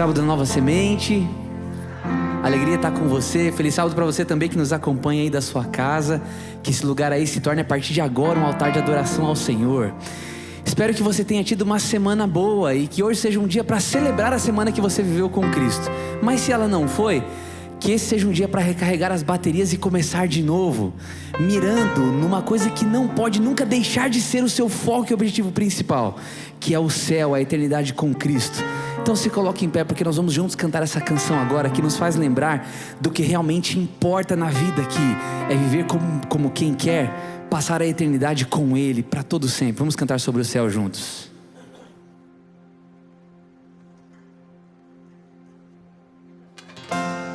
sábado da Nova Semente. Alegria estar com você. Feliz sábado para você também que nos acompanha aí da sua casa. Que esse lugar aí se torne a partir de agora um altar de adoração ao Senhor. Espero que você tenha tido uma semana boa e que hoje seja um dia para celebrar a semana que você viveu com Cristo. Mas se ela não foi, que esse seja um dia para recarregar as baterias e começar de novo, mirando numa coisa que não pode nunca deixar de ser o seu foco e objetivo principal, que é o céu, a eternidade com Cristo. Então se coloque em pé, porque nós vamos juntos cantar essa canção agora, que nos faz lembrar do que realmente importa na vida, que é viver como quem quer passar a eternidade com Ele para todo sempre. Vamos cantar sobre o céu juntos. Aleluia.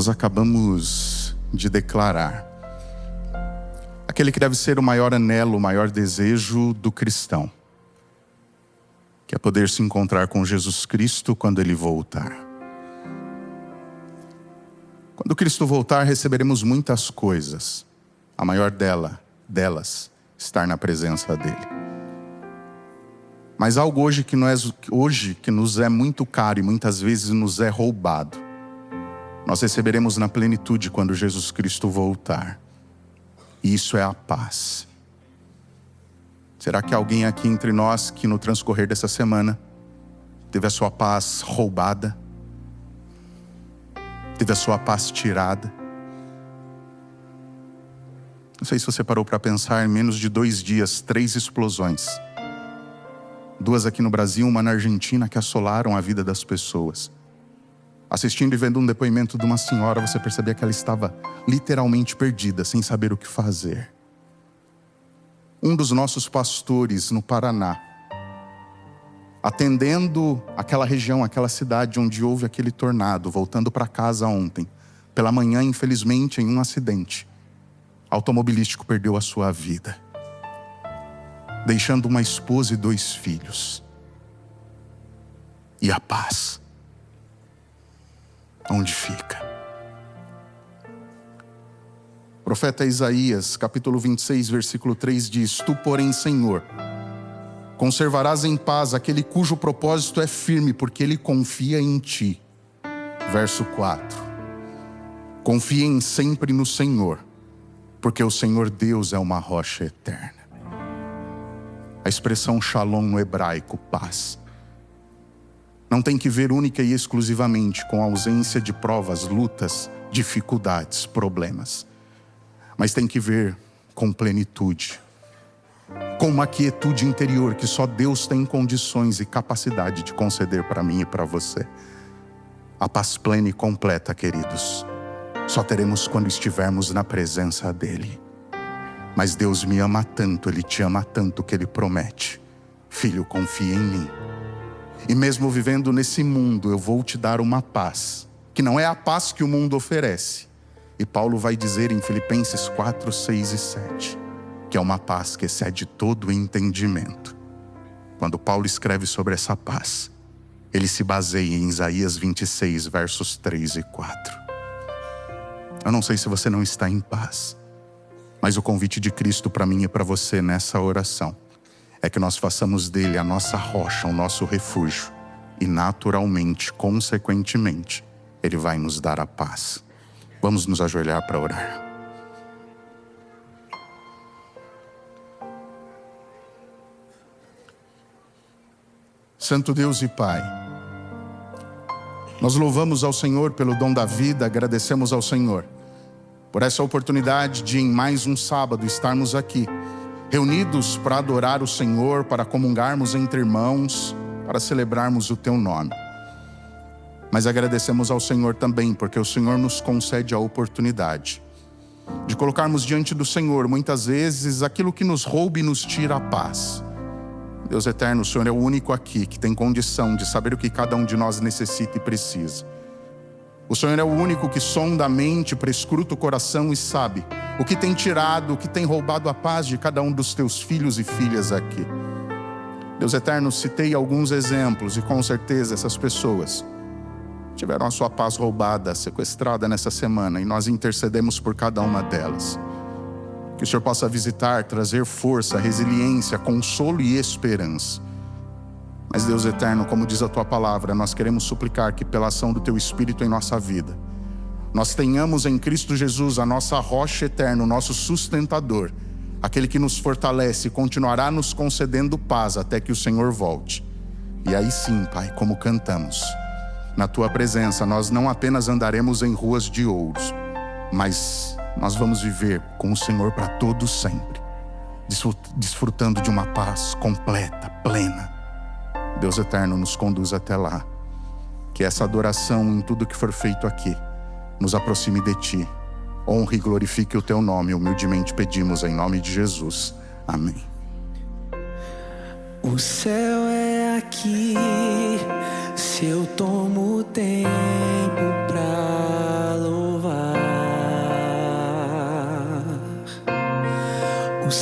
Nós acabamos de declarar aquele que deve ser o maior anelo, o maior desejo do cristão, que é poder se encontrar com Jesus Cristo quando Ele voltar. Quando Cristo voltar, receberemos muitas coisas. A maior delas, estar na presença dEle. Mas algo hoje que nos é muito caro e muitas vezes nos é roubado, nós receberemos na plenitude quando Jesus Cristo voltar. E isso é a paz. Será que alguém aqui entre nós que no transcorrer dessa semana teve a sua paz roubada? Teve a sua paz tirada? Não sei se você parou para pensar, em menos de 2 dias, 3 explosões. 2 aqui no Brasil, uma na Argentina, que assolaram a vida das pessoas. Assistindo e vendo um depoimento de uma senhora, você percebia que ela estava literalmente perdida, sem saber o que fazer. Um dos nossos pastores no Paraná, atendendo aquela região, aquela cidade onde houve aquele tornado, voltando para casa ontem, pela manhã, infelizmente, em um acidente automobilístico, perdeu a sua vida, deixando uma esposa e 2 filhos. E a paz, onde fica? O profeta Isaías, capítulo 26, versículo 3 diz: Tu, porém, Senhor, conservarás em paz aquele cujo propósito é firme, porque ele confia em ti. Verso 4: Confiem sempre no Senhor, porque o Senhor Deus é uma rocha eterna. A expressão shalom no hebraico, paz, não tem que ver única e exclusivamente com a ausência de provas, lutas, dificuldades, problemas, mas tem que ver com plenitude, com uma quietude interior que só Deus tem condições e capacidade de conceder para mim e para você. A paz plena e completa, queridos, só teremos quando estivermos na presença dEle. Mas Deus me ama tanto, Ele te ama tanto, que Ele promete: filho, confia em mim. E mesmo vivendo nesse mundo, eu vou te dar uma paz, que não é a paz que o mundo oferece. E Paulo vai dizer em Filipenses 4, 6 e 7, que é uma paz que excede todo o entendimento. Quando Paulo escreve sobre essa paz, ele se baseia em Isaías 26, versos 3 e 4. Eu não sei se você não está em paz, mas o convite de Cristo para mim e para você nessa oração é que nós façamos dele a nossa rocha, o nosso refúgio. E naturalmente, consequentemente, ele vai nos dar a paz. Vamos nos ajoelhar para orar. Santo Deus e Pai, nós louvamos ao Senhor pelo dom da vida, agradecemos ao Senhor por essa oportunidade de em mais um sábado estarmos aqui, reunidos para adorar o Senhor, para comungarmos entre irmãos, para celebrarmos o Teu nome. Mas agradecemos ao Senhor também, porque o Senhor nos concede a oportunidade de colocarmos diante do Senhor, muitas vezes, aquilo que nos rouba e nos tira a paz. Deus eterno, o Senhor é o único aqui que tem condição de saber o que cada um de nós necessita e precisa. O Senhor é o único que sonda a mente, prescruta o coração e sabe o que tem tirado, o que tem roubado a paz de cada um dos teus filhos e filhas aqui. Deus eterno, citei alguns exemplos e com certeza essas pessoas tiveram a sua paz roubada, sequestrada nessa semana, e nós intercedemos por cada uma delas. Que o Senhor possa visitar, trazer força, resiliência, consolo e esperança. Mas Deus eterno, como diz a Tua palavra, nós queremos suplicar que pela ação do Teu Espírito em nossa vida, nós tenhamos em Cristo Jesus a nossa rocha eterna, o nosso sustentador, aquele que nos fortalece e continuará nos concedendo paz até que o Senhor volte. E aí sim, Pai, como cantamos, na Tua presença nós não apenas andaremos em ruas de ouros, mas nós vamos viver com o Senhor para todo sempre, desfrutando de uma paz completa, plena. Deus eterno, nos conduz até lá. Que essa adoração em tudo que for feito aqui nos aproxime de Ti. Honre e glorifique o Teu nome. Humildemente pedimos em nome de Jesus. Amém. O céu é aqui, se eu tomo tempo pra louvar.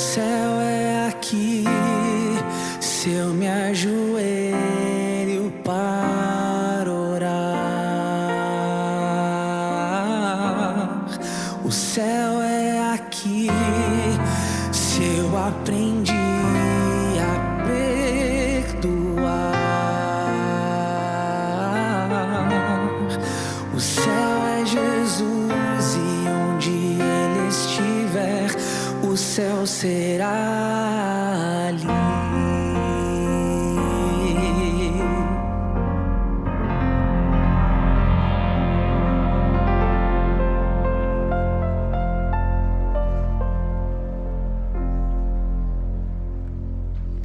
céu é aqui, se eu me ajoelho para orar. O céu é aqui, se eu aprendi a perdoar. O céu é Jesus e onde Ele estiver, o céu será ali.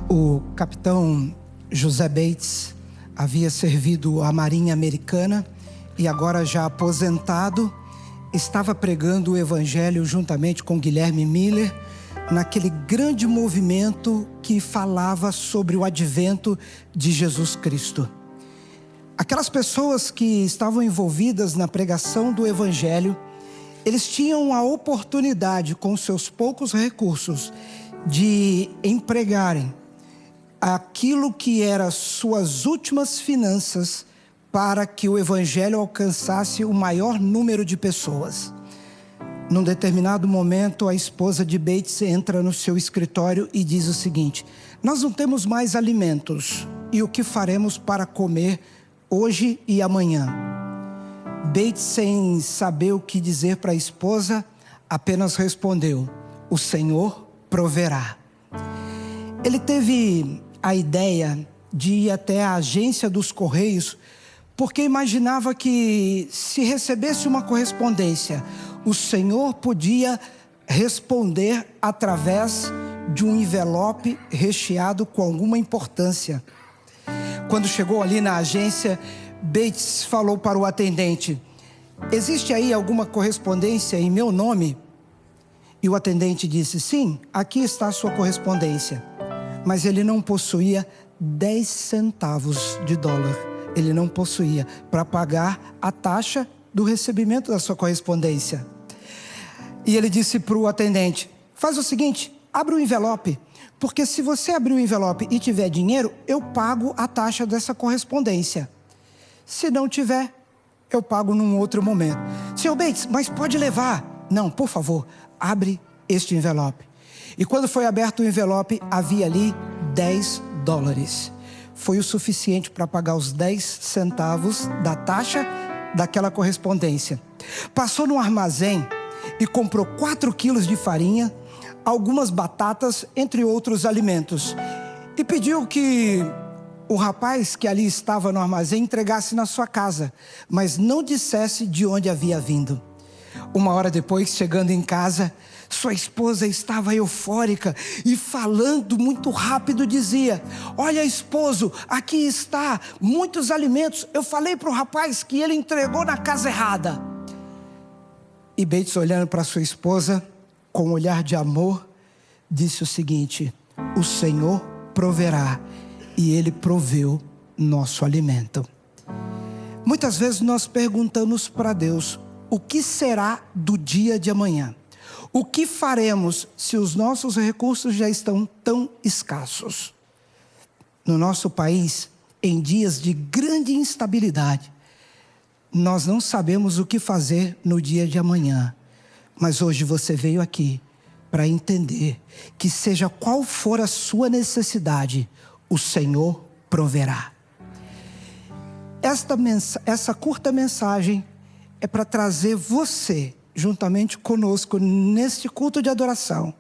O capitão José Bates havia servido a Marinha Americana e agora já aposentado, estava pregando o evangelho juntamente com Guilherme Miller naquele grande movimento que falava sobre o advento de Jesus Cristo. Aquelas pessoas que estavam envolvidas na pregação do evangelho, eles tinham a oportunidade, com seus poucos recursos, de empregarem aquilo que eram suas últimas finanças para que o evangelho alcançasse o maior número de pessoas. Num determinado momento, a esposa de Bates entra no seu escritório e diz o seguinte: nós não temos mais alimentos, e o que faremos para comer hoje e amanhã? Bates, sem saber o que dizer para a esposa, apenas respondeu: o Senhor proverá. Ele teve a ideia de ir até a agência dos Correios, porque imaginava que, se recebesse uma correspondência, o Senhor podia responder através de um envelope recheado com alguma importância. Quando chegou ali na agência, Bates falou para o atendente: existe aí alguma correspondência em meu nome? E o atendente disse: sim, aqui está a sua correspondência. Mas ele não possuía 10 centavos de dólar. Ele não possuía para pagar a taxa do recebimento da sua correspondência. E ele disse para o atendente: faz o seguinte, abre o envelope, porque se você abrir o envelope e tiver dinheiro, eu pago a taxa dessa correspondência. Se não tiver, eu pago num outro momento. Senhor Bates, mas pode levar. Não, por favor, abre este envelope. E quando foi aberto o envelope, havia ali 10 dólares. Foi o suficiente para pagar os 10 centavos da taxa daquela correspondência. Passou no armazém e comprou 4 quilos de farinha, algumas batatas, entre outros alimentos. E pediu que o rapaz que ali estava no armazém entregasse na sua casa, mas não dissesse de onde havia vindo. Uma hora depois, chegando em casa, sua esposa estava eufórica e falando muito rápido dizia: olha, esposo, aqui está, muitos alimentos. Eu falei para o rapaz que ele entregou na casa errada. E Bates, olhando para sua esposa com um olhar de amor, disse o seguinte: o Senhor proverá, e Ele proveu nosso alimento. Muitas vezes nós perguntamos para Deus: o que será do dia de amanhã? O que faremos se os nossos recursos já estão tão escassos? No nosso país, em dias de grande instabilidade, nós não sabemos o que fazer no dia de amanhã. Mas hoje você veio aqui para entender que, seja qual for a sua necessidade, o Senhor proverá. Essa curta mensagem é para trazer você, juntamente conosco, neste culto de adoração,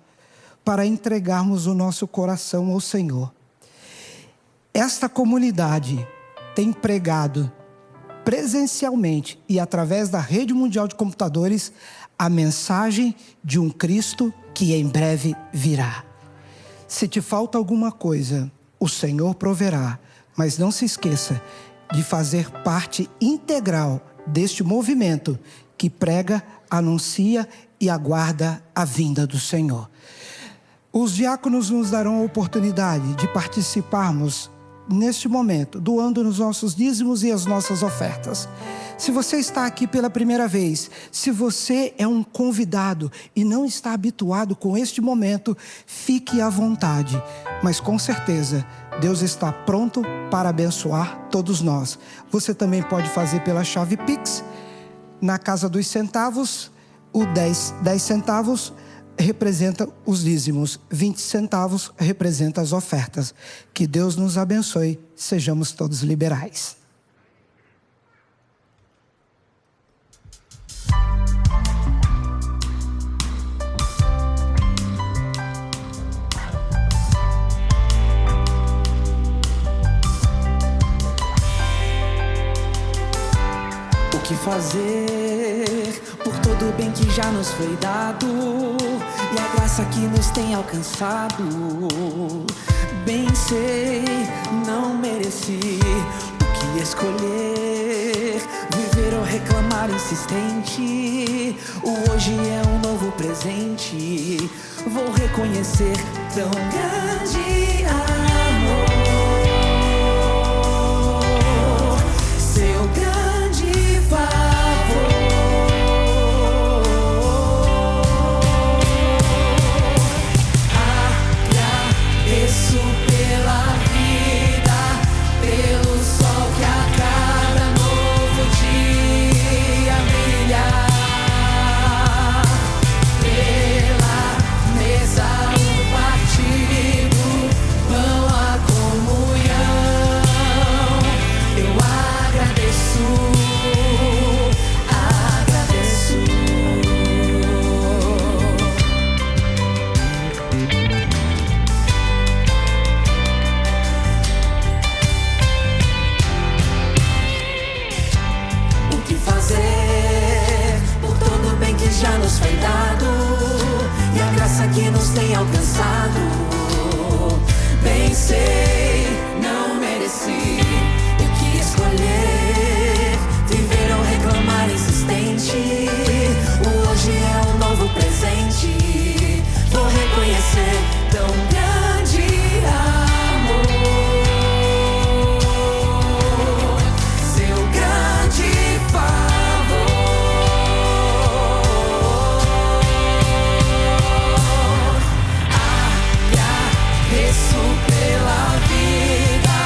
para entregarmos o nosso coração ao Senhor. Esta comunidade tem pregado presencialmente e através da rede mundial de computadores a mensagem de um Cristo que em breve virá. Se te falta alguma coisa, o Senhor proverá, mas não se esqueça de fazer parte integral deste movimento que prega, anuncia e aguarda a vinda do Senhor. Os diáconos nos darão a oportunidade de participarmos neste momento, doando nos nossos dízimos e as nossas ofertas. Se você está aqui pela primeira vez, se você é um convidado e não está habituado com este momento, fique à vontade. Mas com certeza, Deus está pronto para abençoar todos nós. Você também pode fazer pela chave Pix. Na casa dos centavos, o 10 centavos representa os dízimos, 20 centavos representa as ofertas. Que Deus nos abençoe, sejamos todos liberais. O que fazer por todo o bem que já nos foi dado e a graça que nos tem alcançado? Bem sei, não mereci o que escolher, viver ou reclamar insistente. O hoje é um novo presente, vou reconhecer tão grande amor, seu grande favor. Agradeço pela vida, pelo sol que a cada novo dia brilha, pela mesa o partido, pão a comunhão. Eu agradeço, agradeço. O que fazer por todo o bem que já nos foi dado e a graça que nos tem alcançado? Bem sei, não mereci o que escolher, viver ou reclamar insistente. O hoje é um novo presente, vou reconhecer tão grande amor, seu grande favor. Agradeço pela vida,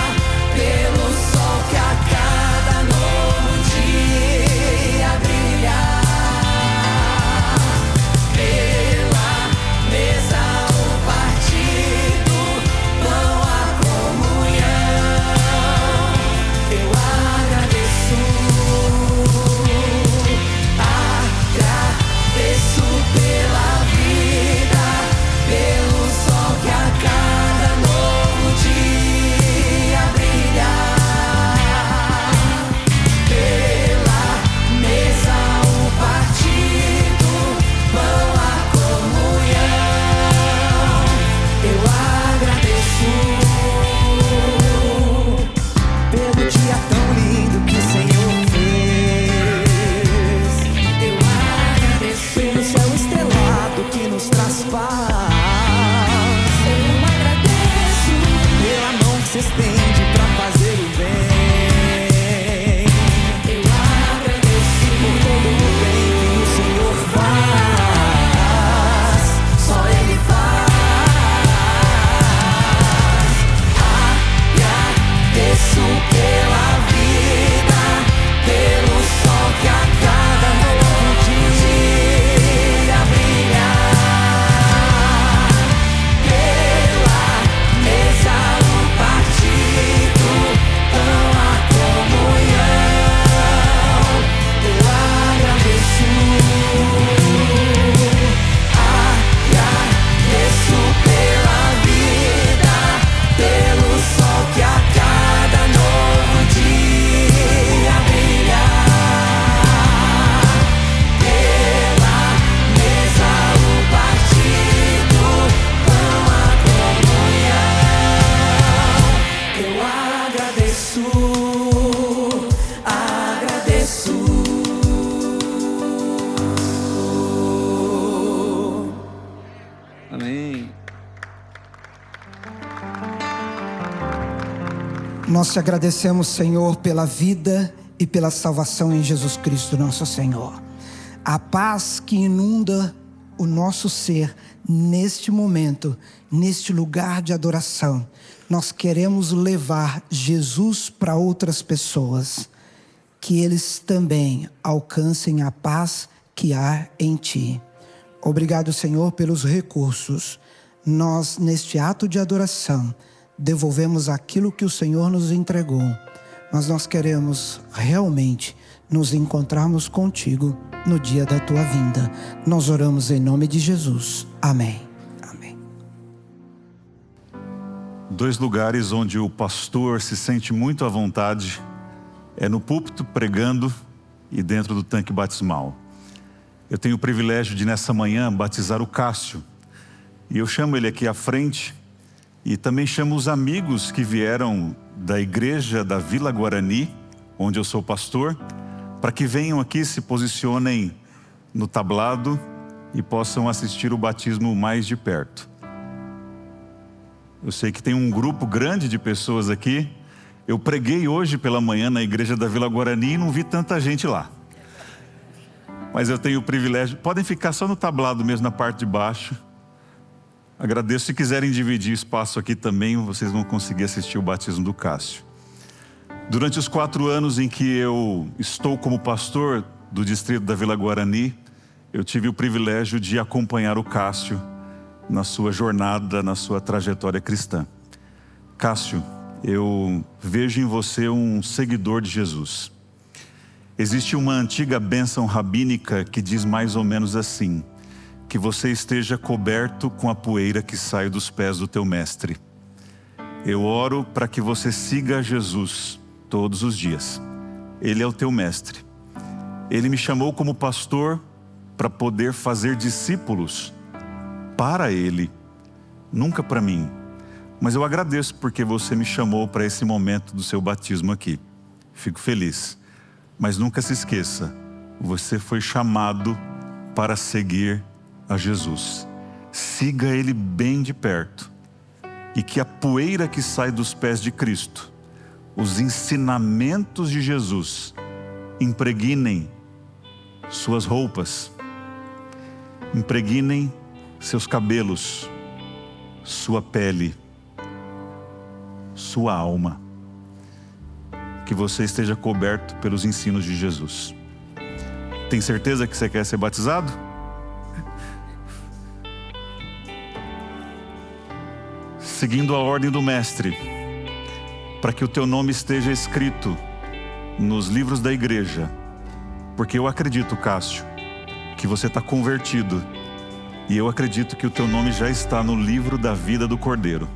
pelo sol que a cada novo dia brilha, pela mesa o partido, pão a comunhão. Eu agradeço, agradeço pela vida, pelo sol que a cada novo dia brilha, pela mesa o partido, pão a comunhão. Eu agradeço pelo dia tão lindo que o Senhor fez. Eu agradeço pelo céu estrelado que nos traz paz. Eu agradeço pela mão que se estende pra fazer o bem. Eu agradeço por todo o bem que o Senhor faz, só Ele faz. Agradeço pela vida, pelo sol que a cada novo dia brilha, pela mesa o partido, pão a comunhão. Eu agradeço, agradeço pela vida, pelo sol que a cada novo dia brilha, pela mesa o partido, pão a comunhão. Eu agradeço, agradeço. Amém. Nós te agradecemos, Senhor, pela vida e pela salvação em Jesus Cristo, nosso Senhor. A paz que inunda o nosso ser neste momento, neste lugar de adoração. Nós queremos levar Jesus para outras pessoas, que eles também alcancem a paz que há em Ti. Obrigado, Senhor, pelos recursos. Nós, neste ato de adoração, devolvemos aquilo que o Senhor nos entregou. Mas nós queremos realmente nos encontrarmos contigo no dia da Tua vinda. Nós oramos em nome de Jesus. Amém. Amém. 2 lugares onde o pastor se sente muito à vontade é no púlpito pregando e dentro do tanque batismal. Eu tenho o privilégio de nessa manhã batizar o Cássio. E eu chamo ele aqui à frente e também chamo os amigos que vieram da igreja da Vila Guarani, onde eu sou pastor, para que venham aqui, se posicionem no tablado e possam assistir o batismo mais de perto. Eu sei que tem um grupo grande de pessoas aqui. Eu preguei hoje pela manhã na igreja da Vila Guarani e não vi tanta gente lá. Mas eu tenho o privilégio, podem ficar só no tablado mesmo, na parte de baixo. Agradeço. Se quiserem dividir espaço aqui também, vocês vão conseguir assistir o batismo do Cássio. Durante os 4 anos em que eu estou como pastor do distrito da Vila Guarani, eu tive o privilégio de acompanhar o Cássio na sua jornada, na sua trajetória cristã. Cássio, eu vejo em você um seguidor de Jesus. Existe uma antiga bênção rabínica que diz mais ou menos assim: que você esteja coberto com a poeira que sai dos pés do teu mestre. Eu oro para que você siga Jesus todos os dias. Ele é o teu mestre. Ele me chamou como pastor para poder fazer discípulos para Ele, nunca para mim. Mas eu agradeço porque você me chamou para esse momento do seu batismo aqui. Fico feliz. Mas nunca se esqueça, você foi chamado para seguir a Jesus. Siga Ele bem de perto. E que a poeira que sai dos pés de Cristo, os ensinamentos de Jesus, impregnem suas roupas, impregnem seus cabelos, sua pele, sua alma. Que você esteja coberto pelos ensinos de Jesus. Tem certeza que você quer ser batizado? Seguindo a ordem do mestre, para que o teu nome esteja escrito nos livros da igreja, porque eu acredito, Cássio, que você está convertido, e eu acredito que o teu nome já está no livro da vida do Cordeiro.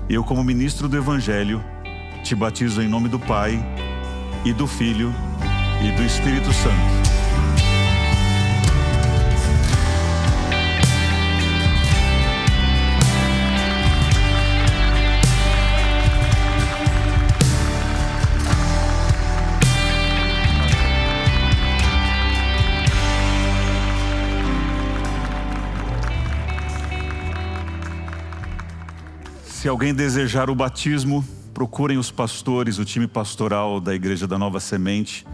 Eu, como ministro do Evangelho, te batizo em nome do Pai, e do Filho, e do Espírito Santo. Se alguém desejar o batismo, procurem os pastores, o time pastoral da Igreja da Nova Semente.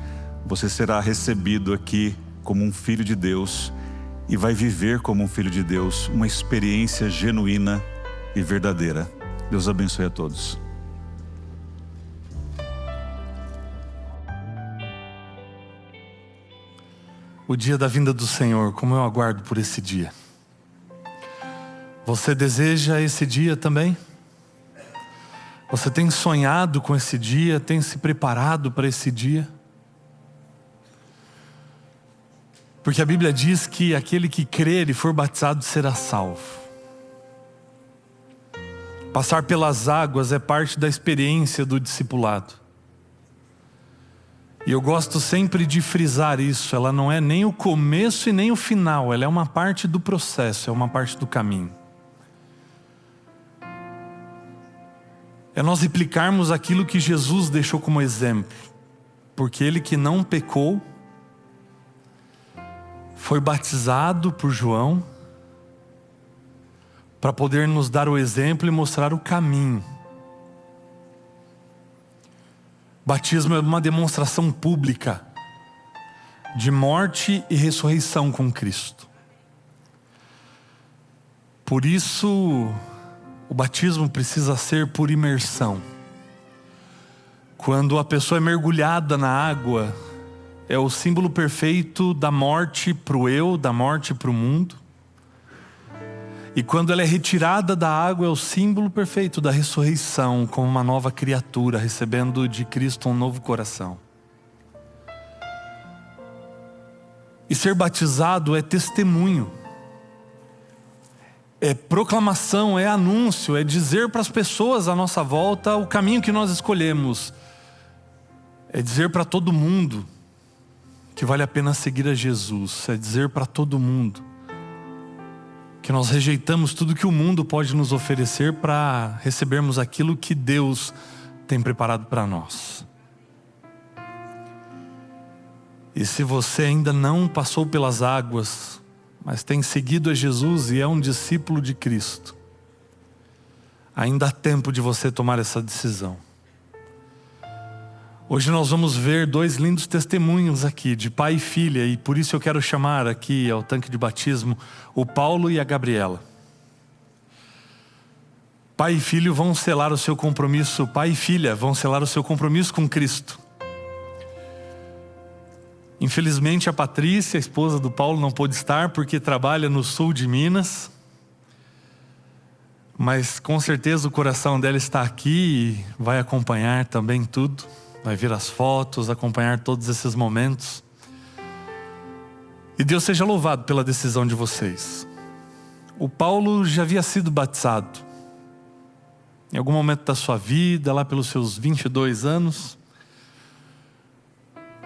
Você será recebido aqui como um filho de Deus e vai viver como um filho de Deus, uma experiência genuína e verdadeira. Deus abençoe a todos. O dia da vinda do Senhor, como eu aguardo por esse dia. Você deseja esse dia também? Você tem sonhado com esse dia? Tem se preparado para esse dia? Porque a Bíblia diz que aquele que crer e for batizado será salvo. Passar pelas águas é parte da experiência do discipulado. E eu gosto sempre de frisar isso. Ela não é nem o começo e nem o final. Ela é uma parte do processo, é uma parte do caminho. É nós replicarmos aquilo que Jesus deixou como exemplo. Porque Ele que não pecou, foi batizado por João, para poder nos dar o exemplo e mostrar o caminho. Batismo é uma demonstração pública de morte e ressurreição com Cristo. Por isso, o batismo precisa ser por imersão. Quando a pessoa é mergulhada na água, é o símbolo perfeito da morte para o eu, da morte para o mundo. E quando ela é retirada da água, é o símbolo perfeito da ressurreição, como uma nova criatura, recebendo de Cristo um novo coração. E ser batizado é testemunho, é proclamação, é anúncio, é dizer para as pessoas à nossa volta o caminho que nós escolhemos. É dizer para todo mundo que vale a pena seguir a Jesus. É dizer para todo mundo que nós rejeitamos tudo que o mundo pode nos oferecer para recebermos aquilo que Deus tem preparado para nós. E se você ainda não passou pelas águas, mas tem seguido a Jesus e é um discípulo de Cristo, ainda há tempo de você tomar essa decisão. Hoje nós vamos ver 2 lindos testemunhos aqui, de pai e filha, e por isso eu quero chamar aqui ao tanque de batismo o Paulo e a Gabriela. Pai e filho vão selar o seu compromisso, pai e filha vão selar o seu compromisso com Cristo. Infelizmente a Patrícia, a esposa do Paulo, não pôde estar porque trabalha no sul de Minas. Mas com certeza o coração dela está aqui e vai acompanhar também tudo. Vai ver as fotos, acompanhar todos esses momentos. E Deus seja louvado pela decisão de vocês. O Paulo já havia sido batizado em algum momento da sua vida, lá pelos seus 22 anos.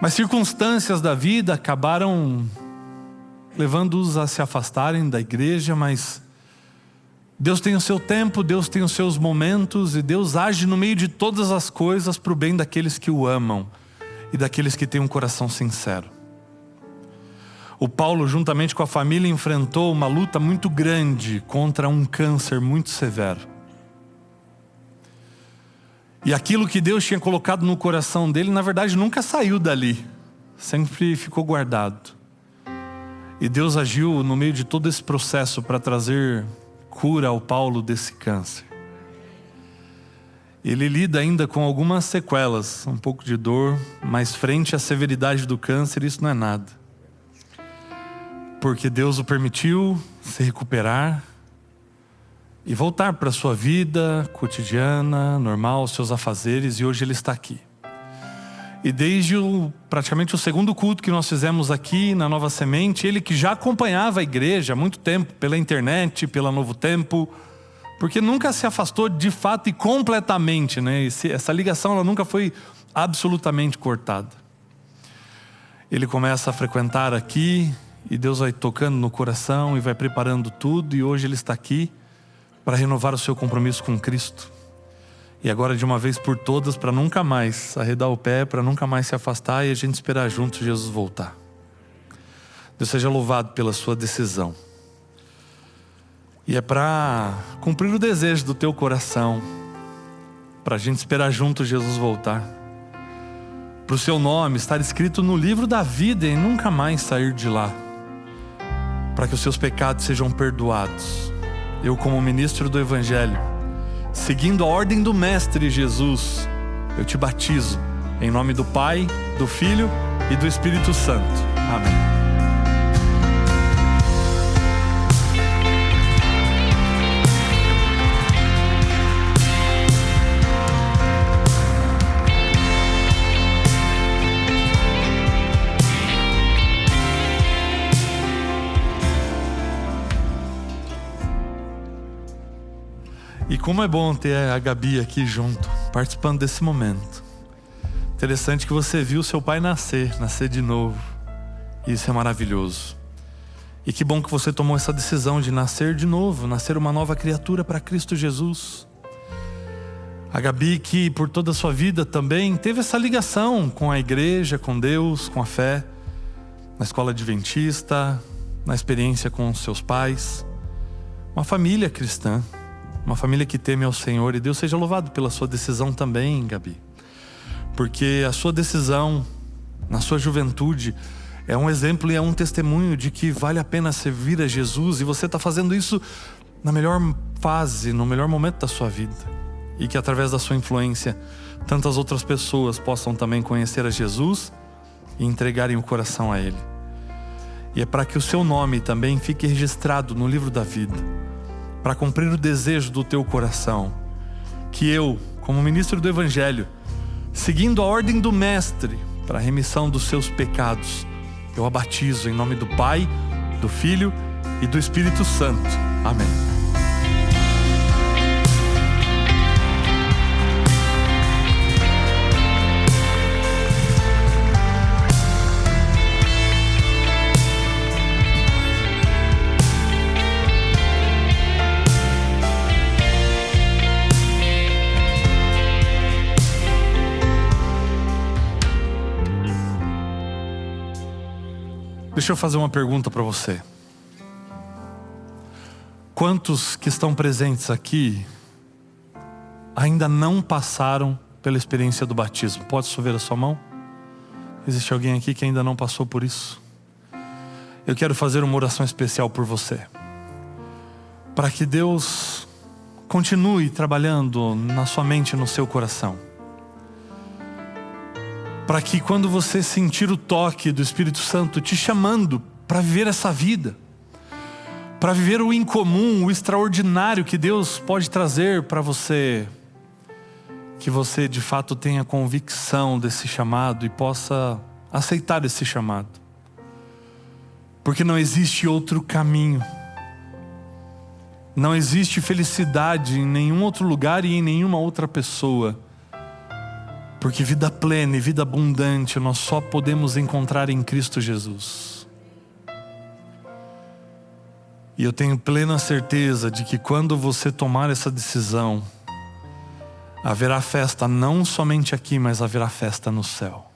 Mas circunstâncias da vida acabaram levando-os a se afastarem da igreja, mas Deus tem o seu tempo, Deus tem os seus momentos, e Deus age no meio de todas as coisas para o bem daqueles que o amam e daqueles que têm um coração sincero. O Paulo, juntamente com a família, enfrentou uma luta muito grande contra um câncer muito severo. E aquilo que Deus tinha colocado no coração dele, na verdade, nunca saiu dali. Sempre ficou guardado. E Deus agiu no meio de todo esse processo para trazer cura ao Paulo desse câncer. Ele lida ainda com algumas sequelas, um pouco de dor, mas frente à severidade do câncer, isso não é nada. Porque Deus o permitiu se recuperar e voltar para a sua vida cotidiana, normal, seus afazeres, e hoje ele está aqui. E desde praticamente o segundo culto que nós fizemos aqui na Nova Semente, ele que já acompanhava a igreja há muito tempo, pela internet, pela Novo Tempo, porque nunca se afastou de fato e completamente, né? Essa ligação ela nunca foi absolutamente cortada. Ele começa a frequentar aqui, e Deus vai tocando no coração e vai preparando tudo, e hoje ele está aqui para renovar o seu compromisso com Cristo. E agora de uma vez por todas, para nunca mais arredar o pé, para nunca mais se afastar e a gente esperar juntos Jesus voltar. Deus seja louvado pela sua decisão. E é para cumprir o desejo do teu coração, para a gente esperar juntos Jesus voltar, para o seu nome estar escrito no livro da vida e nunca mais sair de lá, para que os seus pecados sejam perdoados. Eu, como ministro do Evangelho, seguindo a ordem do Mestre Jesus, eu te batizo em nome do Pai, do Filho e do Espírito Santo. Amém. E como é bom ter a Gabi aqui junto, participando desse momento. Interessante que você viu seu pai nascer de novo. Isso é maravilhoso. E que bom que você tomou essa decisão de nascer de novo, nascer uma nova criatura para Cristo Jesus. A Gabi que por toda a sua vida também teve essa ligação com a igreja, com Deus, com a fé, na escola adventista, na experiência com os seus pais. Uma família cristã. Uma família que teme ao Senhor, e Deus seja louvado pela sua decisão também, Gabi. porque a sua decisão na sua juventude é um exemplo e é um testemunho de que vale a pena servir a Jesus, e você está fazendo isso na melhor fase, no melhor momento da sua vida, e que através da sua influência tantas outras pessoas possam também conhecer a Jesus e entregarem o coração a Ele. E é para que o seu nome também fique registrado no livro da vida, para cumprir o desejo do teu coração, que eu, como ministro do Evangelho, seguindo a ordem do Mestre para a remissão dos seus pecados, eu a batizo em nome do Pai, do Filho e do Espírito Santo. Amém. Deixa eu fazer uma pergunta para você. Quantos que estão presentes aqui ainda não passaram pela experiência do batismo? Pode subir a sua mão? Existe alguém aqui que ainda não passou por isso? Eu quero fazer uma oração especial por você, para que Deus continue trabalhando na sua mente e no seu coração, para que quando você sentir o toque do Espírito Santo te chamando para viver essa vida, para viver o incomum, o extraordinário que Deus pode trazer para você, que você de fato tenha convicção desse chamado e possa aceitar esse chamado. Porque não existe outro caminho. Não existe felicidade em nenhum outro lugar e em nenhuma outra pessoa. Porque vida plena e vida abundante nós só podemos encontrar em Cristo Jesus. E eu tenho plena certeza de que quando você tomar essa decisão, haverá festa não somente aqui, mas haverá festa no céu.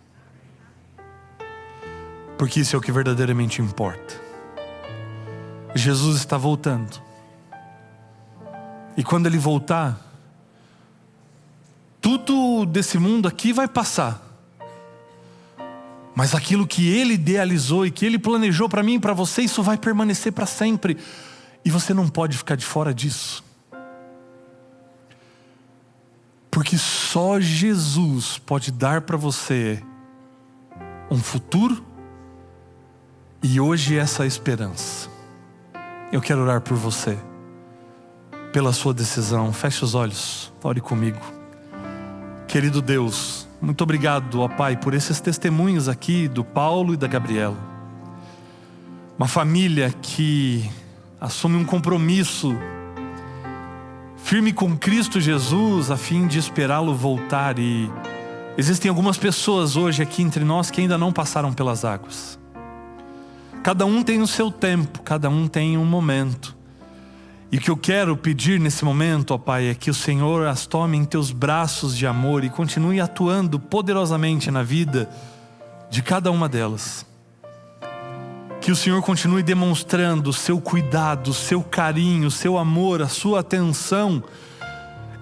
Porque isso é o que verdadeiramente importa. Jesus está voltando. E quando Ele voltar, tudo desse mundo aqui vai passar. Mas aquilo que Ele idealizou e que Ele planejou para mim e para você, isso vai permanecer para sempre. E você não pode ficar de fora disso. Porque só Jesus pode dar para você um futuro e hoje essa esperança. Eu quero orar por você, pela sua decisão. Feche os olhos, ore comigo. Querido Deus, muito obrigado, ó Pai, por esses testemunhos aqui do Paulo e da Gabriela. Uma família que assume um compromisso firme com Cristo Jesus a fim de esperá-lo voltar. E existem algumas pessoas hoje aqui entre nós que ainda não passaram pelas águas. Cada um tem o seu tempo, cada um tem um momento. E o que eu quero pedir nesse momento, ó Pai, é que o Senhor as tome em teus braços de amor e continue atuando poderosamente na vida de cada uma delas. Que o Senhor continue demonstrando o seu cuidado, o seu carinho, o seu amor, a sua atenção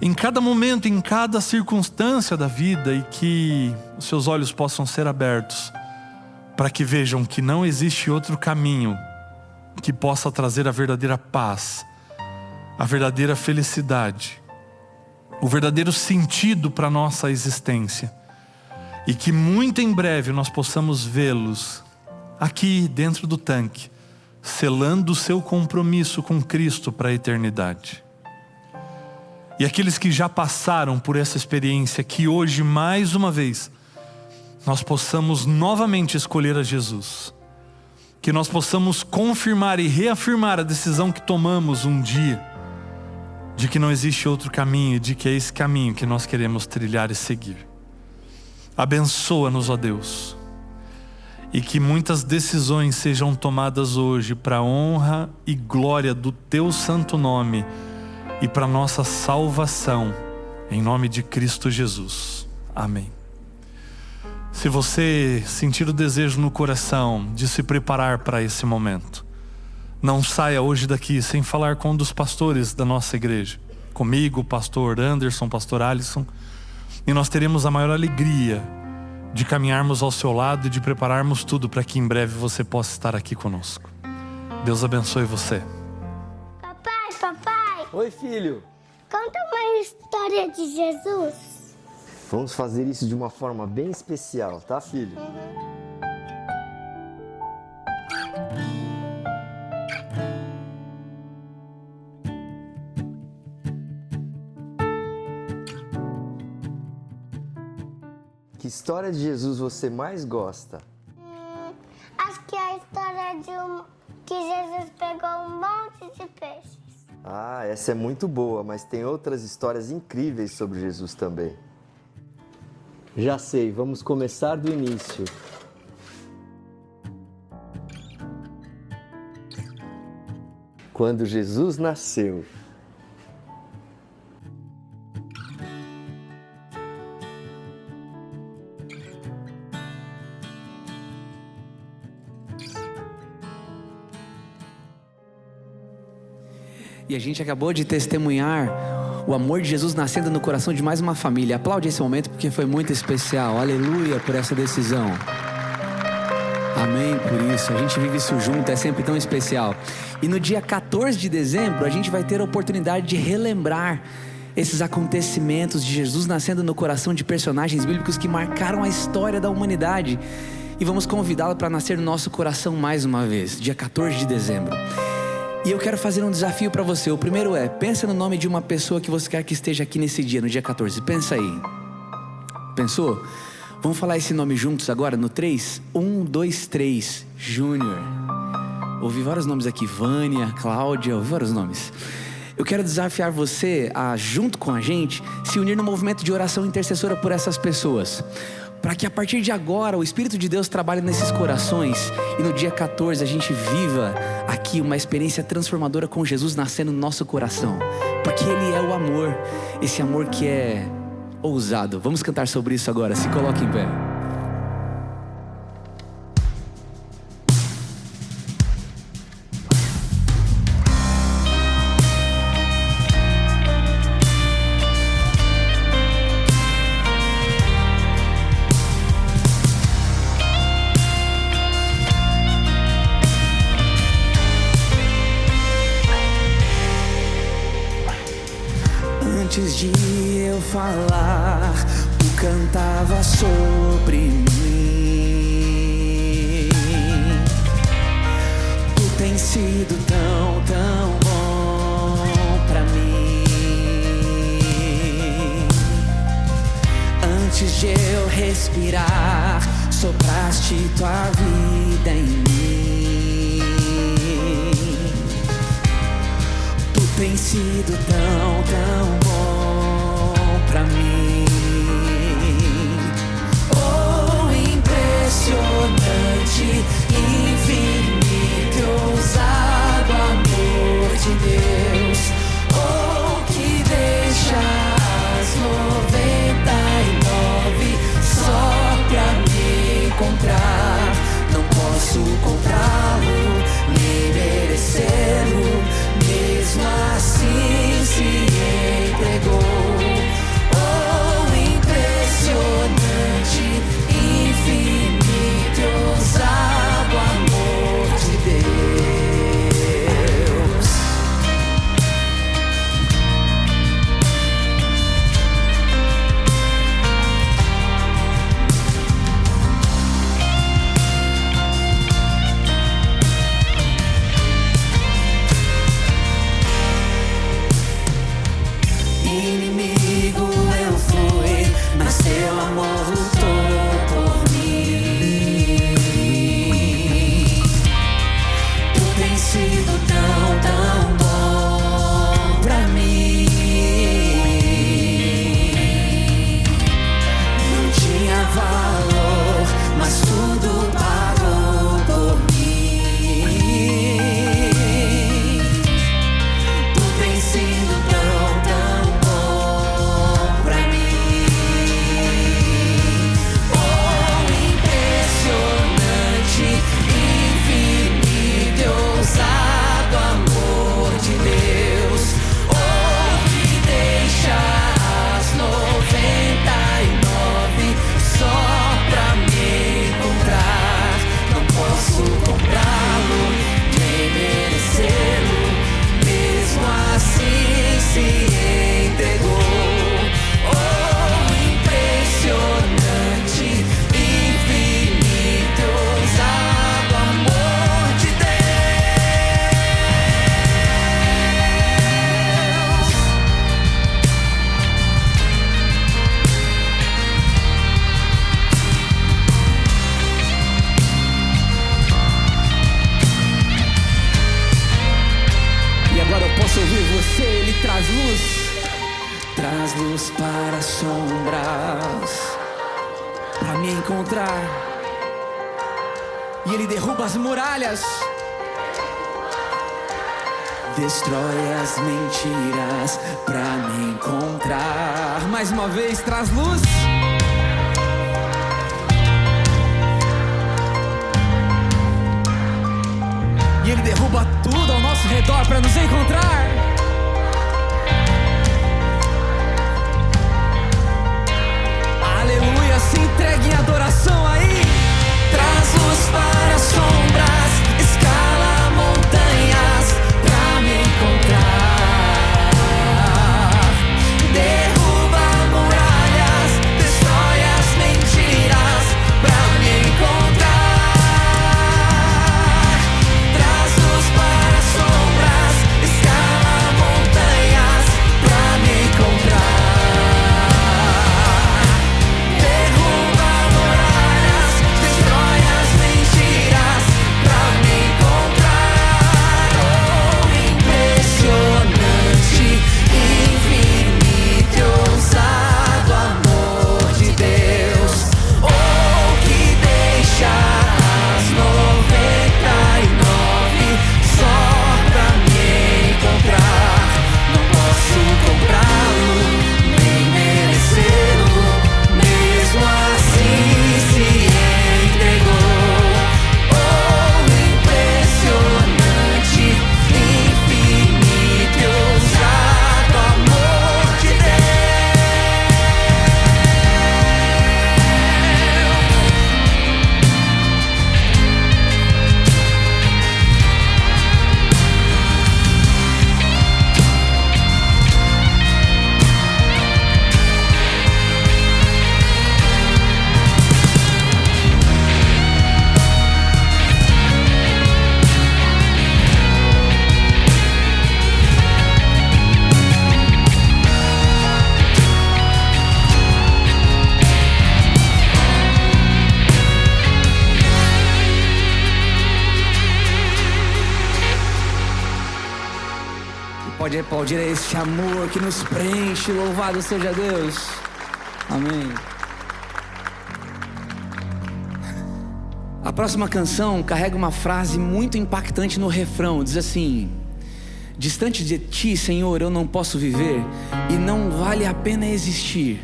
em cada momento, em cada circunstância da vida, e que os seus olhos possam ser abertos para que vejam que não existe outro caminho que possa trazer a verdadeira paz, a verdadeira felicidade, o verdadeiro sentido para a nossa existência. E que muito em breve nós possamos vê-los aqui dentro do tanque, selando o seu compromisso com Cristo para a eternidade. E aqueles que já passaram por essa experiência, que hoje mais uma vez nós possamos novamente escolher a Jesus. Que nós possamos confirmar e reafirmar a decisão que tomamos um dia, de que não existe outro caminho, de que é esse caminho que nós queremos trilhar e seguir. Abençoa-nos, ó Deus, e que muitas decisões sejam tomadas hoje para a honra e glória do Teu santo nome e para a nossa salvação, em nome de Cristo Jesus. Amém. Se você sentir o desejo no coração de se preparar para esse momento, não saia hoje daqui sem falar com um dos pastores da nossa igreja. Comigo, pastor Anderson, pastor Alisson. E nós teremos a maior alegria de caminharmos ao seu lado e de prepararmos tudo para que em breve você possa estar aqui conosco. Deus abençoe você. Papai! Oi, filho. Conta uma história de Jesus. Vamos fazer isso de uma forma bem especial, tá, filho? Que história de Jesus você mais gosta? Acho que é a história que Jesus pegou um monte de peixes. Ah, essa é muito boa, mas tem outras histórias incríveis sobre Jesus também. Já sei, vamos começar do início. Quando Jesus nasceu. E a gente acabou de testemunhar o amor de Jesus nascendo no coração de mais uma família. Aplaude esse momento porque foi muito especial. Aleluia por essa decisão. Amém por isso. A gente vive isso junto, é sempre tão especial. E no dia 14 de dezembro a gente vai ter a oportunidade de relembrar esses acontecimentos de Jesus nascendo no coração de personagens bíblicos que marcaram a história da humanidade. E vamos convidá-lo para nascer no nosso coração mais uma vez, dia 14 de dezembro. E eu quero fazer um desafio para você. O primeiro é, pensa no nome de uma pessoa que você quer que esteja aqui nesse dia, no dia 14. Pensa aí. Pensou? Vamos falar esse nome juntos agora no 3? 1, 2, 3. Júnior. Ouvi vários nomes aqui. Vânia, Cláudia, ouvi vários nomes. Eu quero desafiar você a, junto com a gente, se unir no movimento de oração intercessora por essas pessoas. Para que a partir de agora o Espírito de Deus trabalhe nesses corações e no dia 14 a gente viva aqui uma experiência transformadora com Jesus nascendo no nosso coração. Porque Ele é o amor, esse amor que é ousado. Vamos cantar sobre isso agora, se coloque em pé. Antes de eu falar, tu cantava sobre mim. Tu tens sido tão, tão bom pra mim. Antes de eu respirar, sopraste tua vida em mim. Tu tens sido tão, tão bom pra mim. Oh, impressionante, infinito e ousado amor de Deus. Oh, que deixa as 99 só pra me encontrar. Não posso comprá-lo, nem merecê-lo. Mesmo assim se entregou. Oh, impressionante, infinito e ousado amor de Deus. traz luz para as sombras, para me encontrar. E Ele derruba as muralhas, destrói as mentiras para me encontrar. Mais uma vez, traz luz. E Ele derruba tudo ao nosso redor para nos encontrar. Aleluia, se entregue em adoração aí. Traz luz para as sombras, escala montanhas pra me encontrar. Derruba muralhas, destrói as mentiras pra me encontrar. Traz luz para as sombras, escala montanhas pra me encontrar. Pode aplaudir a esse amor que nos preenche. Louvado seja Deus. Amém. A próxima canção carrega uma frase muito impactante no refrão. Diz assim: distante de ti, Senhor, eu não posso viver, e não vale a pena existir.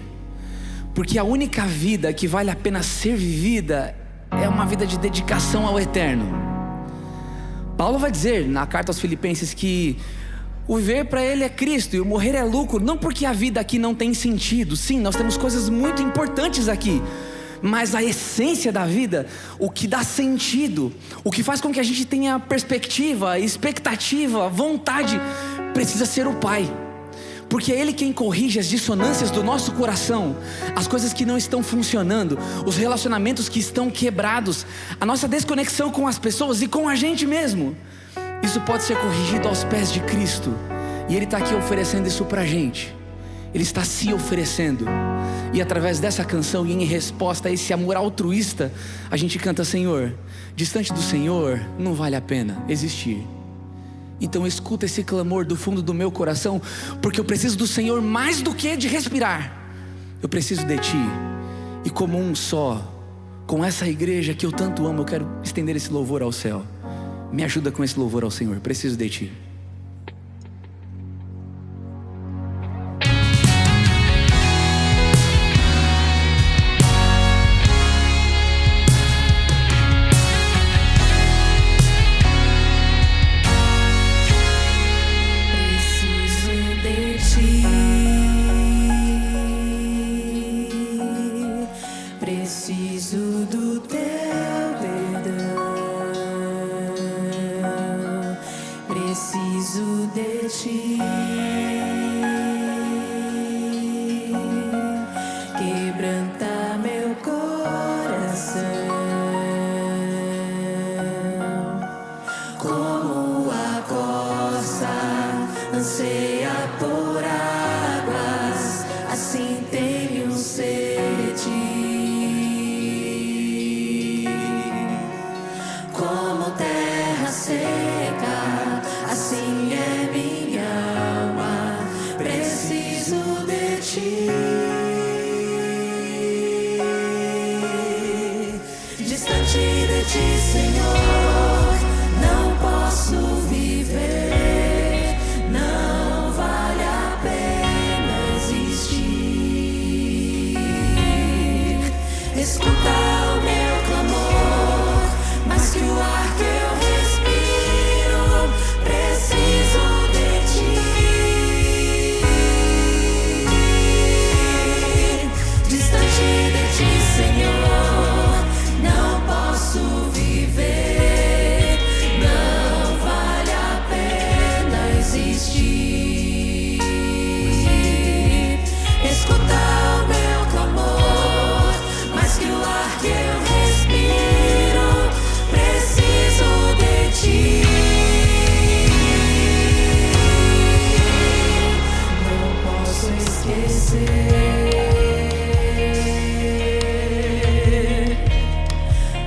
Porque a única vida que vale a pena ser vivida é uma vida de dedicação ao eterno. Paulo vai dizer na carta aos Filipenses que o viver para ele é Cristo e o morrer é lucro. Não porque a vida aqui não tem sentido. Sim, nós temos coisas muito importantes aqui, mas a essência da vida, o que dá sentido, o que faz com que a gente tenha perspectiva, expectativa, vontade, precisa ser o Pai. Porque é Ele quem corrige as dissonâncias do nosso coração, as coisas que não estão funcionando, os relacionamentos que estão quebrados, a nossa desconexão com as pessoas e com a gente mesmo. Isso pode ser corrigido aos pés de Cristo. E Ele está aqui oferecendo isso pra gente. Ele está se oferecendo. E através dessa canção e em resposta a esse amor altruísta, a gente canta: Senhor, distante do Senhor não vale a pena existir. Então escuta esse clamor do fundo do meu coração, porque eu preciso do Senhor mais do que de respirar. Eu preciso de Ti. E como um só, com essa igreja que eu tanto amo, eu quero estender esse louvor ao céu. Me ajuda com esse louvor ao Senhor. Preciso de Ti. Preciso do Teu perdão. Preciso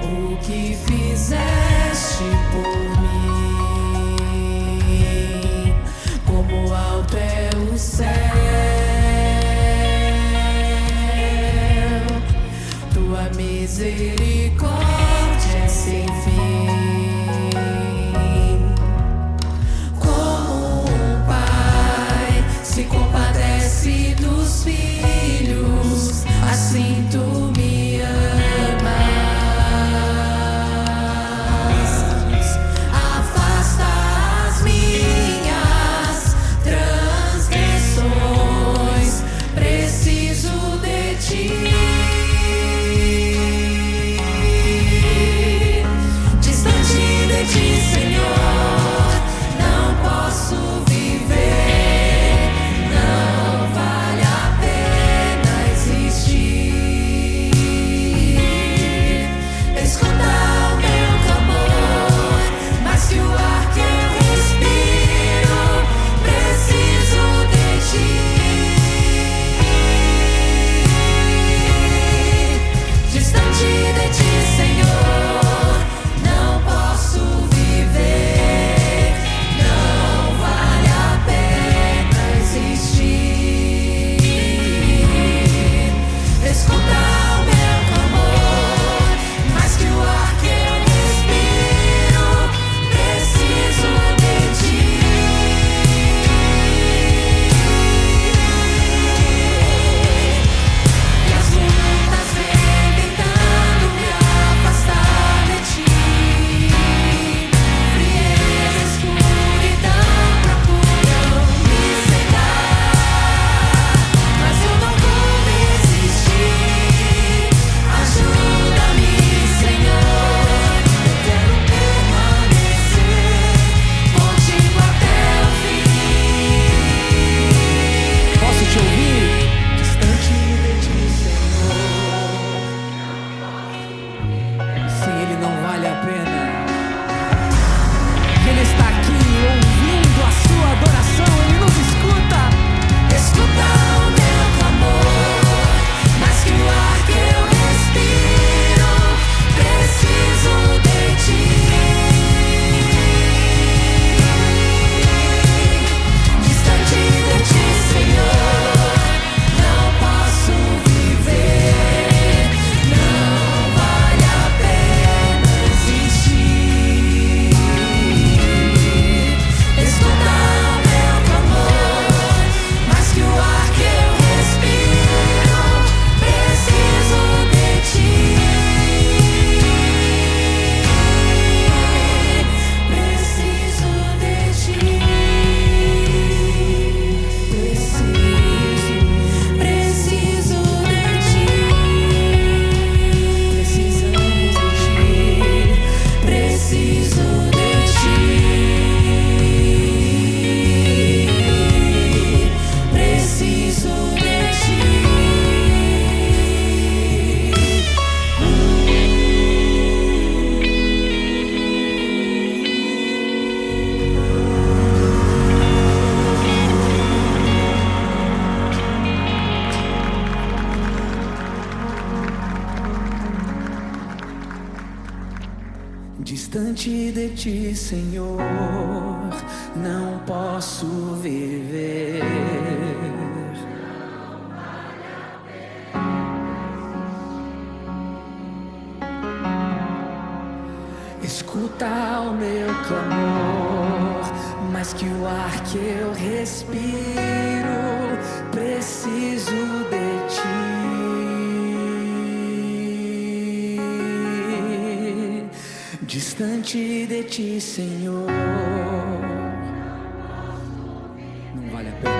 o que fizeste por mim, como alto é o céu, tua misericórdia é sem fim. Como um pai se compadece dos filhos, assim tu me amas. Afasta as minhas transgressões, preciso de ti. Distante de ti, Senhor, não posso viver, não vale a pena existir. Escuta o meu clamor, mais que o ar que eu respiro, preciso de ti. Distante de ti, Senhor, não posso viver, não vale a pena existir. Escuta o meu clamor, mais que o ar que eu respiro, preciso de ti. E as lutas vêm tentando me afastar de ti. Frieza, escuridão procuram me cegar, mas eu não vou desistir. Ajuda-me, Senhor, eu quero permanecer contigo até o fim. Posso te ouvir? Distante de ti, Senhor. Se ele não vale a pena, ele está aqui ouvindo a sua adoração, ele nos escuta. Escuta o meu clamor, mais que o ar que eu respiro, preciso de ti. Distante de ti, Senhor, não posso viver, não vale a pena existir. Escuta o meu clamor, mais que o ar que eu respiro, preciso de ti. Preciso de ti. Preciso de ti. Precisamos de ti. Preciso de ti. Preciso de ti. Distante de ti, Senhor, não posso viver. Escuta o meu clamor, mais que o ar que eu respiro, preciso de ti. Distante de ti, Senhor, não vale a pena,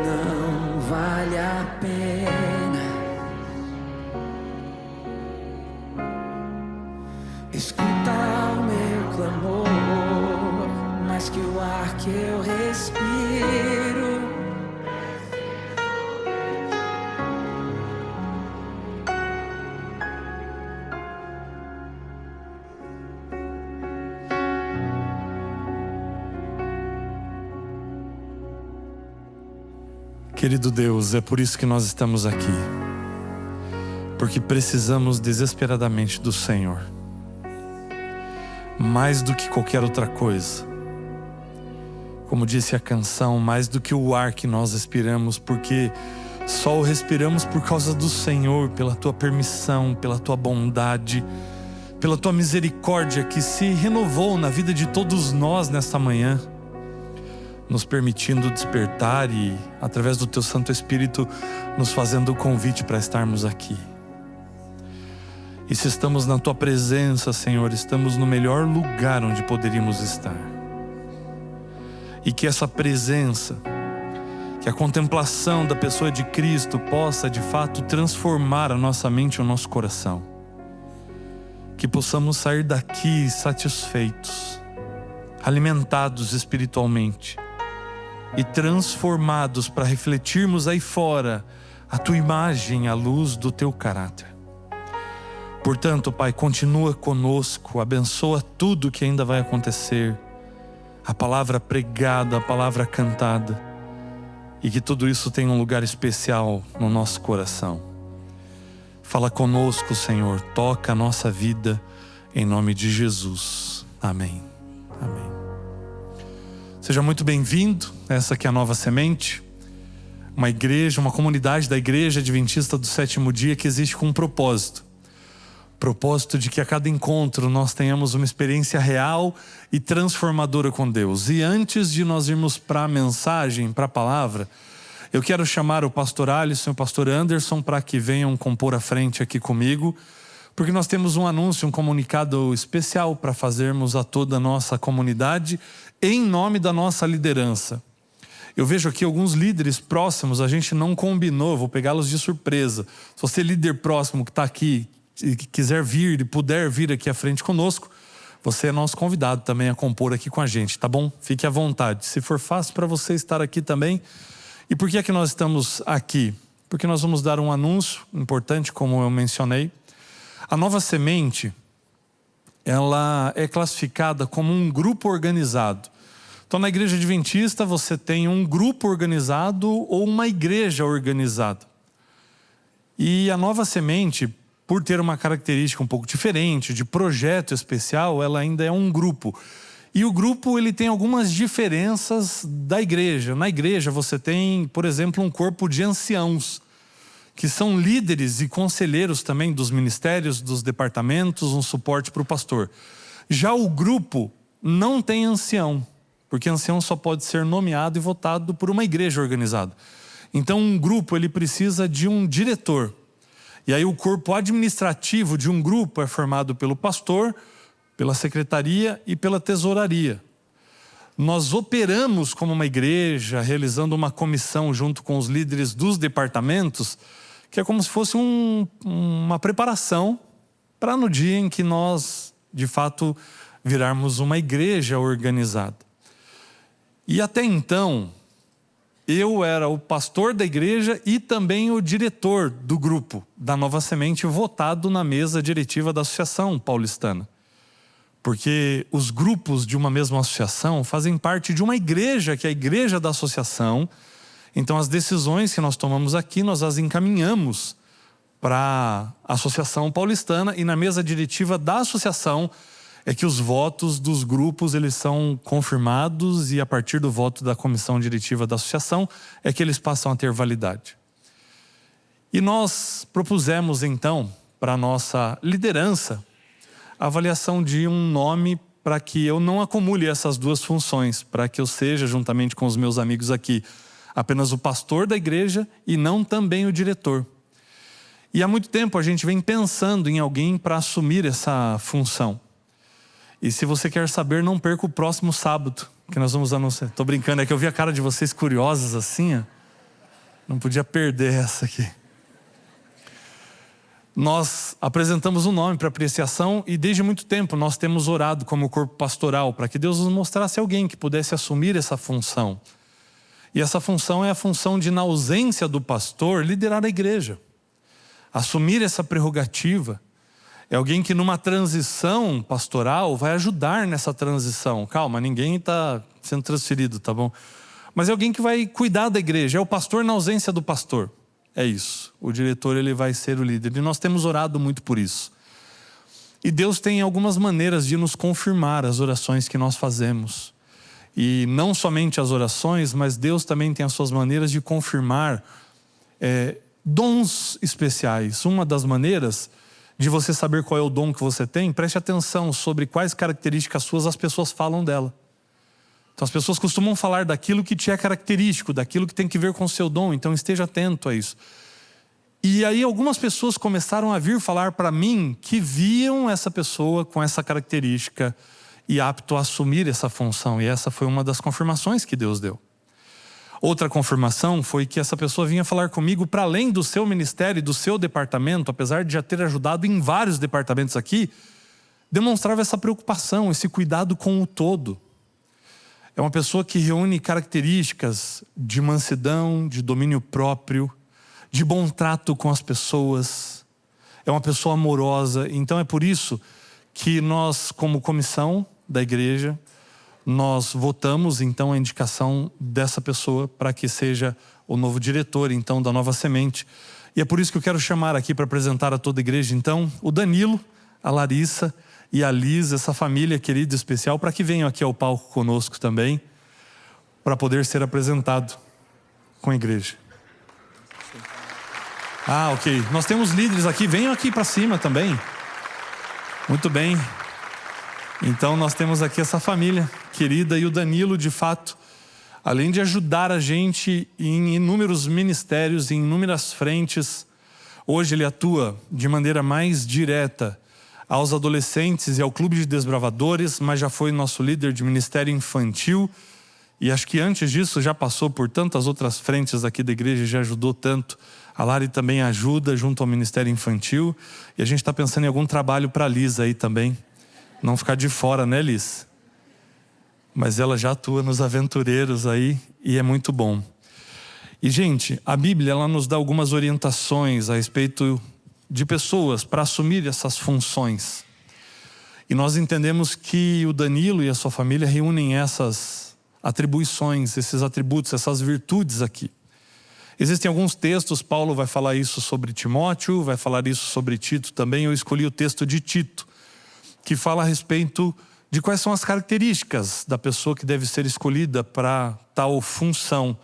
não vale a pena. Escuta o meu clamor, mais que o ar que eu respiro. Querido Deus, é por isso que nós estamos aqui. Porque precisamos desesperadamente do Senhor. Mais do que qualquer outra coisa. Como disse a canção, mais do que o ar que nós respiramos, porque só o respiramos por causa do Senhor, pela Tua permissão, pela Tua bondade, pela Tua misericórdia que se renovou na vida de todos nós nesta manhã, nos permitindo despertar e, através do Teu Santo Espírito, nos fazendo o convite para estarmos aqui. E se estamos na Tua presença, Senhor, estamos no melhor lugar onde poderíamos estar. E que essa presença, que a contemplação da pessoa de Cristo possa, de fato, transformar a nossa mente e o nosso coração. Que possamos sair daqui satisfeitos, alimentados espiritualmente e transformados para refletirmos aí fora a Tua imagem à luz do Teu caráter. Portanto, Pai, continua conosco, abençoa tudo que ainda vai acontecer, a palavra pregada, a palavra cantada, e que tudo isso tenha um lugar especial no nosso coração. Fala conosco, Senhor, toca a nossa vida, em nome de Jesus. Amém. Amém. Seja muito bem-vindo, essa aqui é a Nova Semente, uma igreja, uma comunidade da Igreja Adventista do Sétimo Dia que existe com um propósito de que a cada encontro nós tenhamos uma experiência real e transformadora com Deus. E antes de nós irmos para a mensagem, para a palavra, eu quero chamar o pastor Alisson e o pastor Anderson para que venham compor a frente aqui comigo, porque nós temos um anúncio, um comunicado especial para fazermos a toda a nossa comunidade em nome da nossa liderança. Eu vejo aqui alguns líderes próximos, a gente não combinou, vou pegá-los de surpresa. Se você é líder próximo que está aqui, e quiser vir e puder vir aqui à frente conosco, você é nosso convidado também a compor aqui com a gente, tá bom? Fique à vontade. Se for fácil para você estar aqui também. E por que é que nós estamos aqui? Porque nós vamos dar um anúncio importante, como eu mencionei. A Nova Semente, ela é classificada como um grupo organizado. Então, na Igreja Adventista, você tem um grupo organizado ou uma igreja organizada. E a Nova Semente, por ter uma característica um pouco diferente, de projeto especial, ela ainda é um grupo. E o grupo, ele tem algumas diferenças da igreja. Na igreja você tem, por exemplo, um corpo de anciãos, que são líderes e conselheiros também dos ministérios, dos departamentos, um suporte para o pastor. Já o grupo não tem ancião, porque ancião só pode ser nomeado e votado por uma igreja organizada. Então um grupo, ele precisa de um diretor. E aí o corpo administrativo de um grupo é formado pelo pastor, pela secretaria e pela tesouraria. Nós operamos como uma igreja, realizando uma comissão junto com os líderes dos departamentos, que é como se fosse uma preparação para no dia em que nós, de fato, virarmos uma igreja organizada. E até então, eu era o pastor da igreja e também o diretor do grupo da Nova Semente, votado na mesa diretiva da Associação Paulistana. Porque os grupos de uma mesma associação fazem parte de uma igreja, que é a igreja da associação. Então as decisões que nós tomamos aqui, nós as encaminhamos para a Associação Paulistana, e na mesa diretiva da associação é que os votos dos grupos eles são confirmados, e a partir do voto da comissão diretiva da associação é que eles passam a ter validade. E nós propusemos então para a nossa liderança a avaliação de um nome para que eu não acumule essas duas funções, para que eu seja, juntamente com os meus amigos aqui, apenas o pastor da igreja e não também o diretor. E há muito tempo a gente vem pensando em alguém para assumir essa função. E se você quer saber, não perca o próximo sábado, que nós vamos anunciar. Tô brincando, é que eu vi a cara de vocês curiosos assim, ó. Não podia perder essa aqui. Nós apresentamos um nome para apreciação e desde muito tempo nós temos orado como corpo pastoral para que Deus nos mostrasse alguém que pudesse assumir essa função. E essa função é a função de, na ausência do pastor, liderar a igreja. Assumir essa prerrogativa. É alguém que numa transição pastoral vai ajudar nessa transição. Calma, ninguém está sendo transferido, tá bom? mas é alguém que vai cuidar da igreja, é o pastor na ausência do pastor. É isso, o diretor ele vai ser o líder, e nós temos orado muito por isso. E Deus tem algumas maneiras de nos confirmar as orações que nós fazemos. E não somente as orações, mas Deus também tem as suas maneiras de confirmar dons especiais. Uma das maneiras de você saber qual é o dom que você tem, preste atenção sobre quais características suas as pessoas falam dela. Então as pessoas costumam falar daquilo que te é característico, daquilo que tem que ver com o seu dom, então esteja atento a isso. E aí algumas pessoas começaram a vir falar para mim que viam essa pessoa com essa característica e apto a assumir essa função, e essa foi uma das confirmações que Deus deu. Outra confirmação foi que essa pessoa vinha falar comigo para além do seu ministério e do seu departamento, apesar de já ter ajudado em vários departamentos aqui, demonstrava essa preocupação, esse cuidado com o todo. É uma pessoa que reúne características de mansidão, de domínio próprio, de bom trato com as pessoas. É uma pessoa amorosa. Então é por isso que nós, como comissão da igreja, nós votamos então a indicação dessa pessoa para que seja o novo diretor então da Nova Semente. E é por isso que eu quero chamar aqui para apresentar a toda a igreja então o Danilo, a Larissa e a Liz, essa família querida e especial, para que venham aqui ao palco conosco também, para poder ser apresentado com a igreja. Ah, ok. Nós temos líderes aqui, venham aqui para cima também. Muito bem. Então nós temos aqui essa família querida, e o Danilo, de fato, além de ajudar a gente em inúmeros ministérios, em inúmeras frentes, hoje ele atua de maneira mais direta aos adolescentes e ao Clube de Desbravadores, mas já foi nosso líder de ministério infantil, e acho que antes disso já passou por tantas outras frentes aqui da igreja e já ajudou tanto. A Lari também ajuda junto ao ministério infantil, e a gente está pensando em algum trabalho para a Liz aí também. Não ficar de fora, né, Liz? Mas ela já atua nos aventureiros aí e é muito bom. E, gente, a Bíblia ela nos dá algumas orientações a respeito de pessoas para assumir essas funções. E nós entendemos que o Danilo e a sua família reúnem essas atribuições, esses atributos, essas virtudes aqui. Existem alguns textos, Paulo vai falar isso sobre Timóteo, vai falar isso sobre Tito também. Eu escolhi o texto de Tito, que fala a respeito de quais são as características da pessoa que deve ser escolhida para tal função.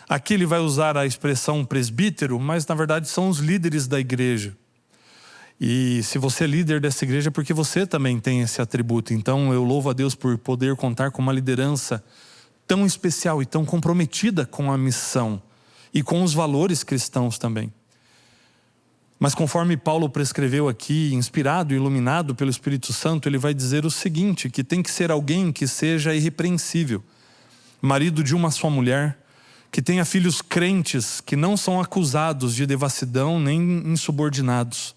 Aqui ele vai usar a expressão presbítero, mas na verdade são os líderes da igreja. E se você é líder dessa igreja é porque você também tem esse atributo. Então eu louvo a Deus por poder contar com uma liderança tão especial e tão comprometida com a missão e com os valores cristãos também. Mas conforme Paulo prescreveu aqui, inspirado e iluminado pelo Espírito Santo, ele vai dizer o seguinte, que tem que ser alguém que seja irrepreensível, marido de uma só mulher, que tenha filhos crentes, que não são acusados de devassidão nem insubordinados.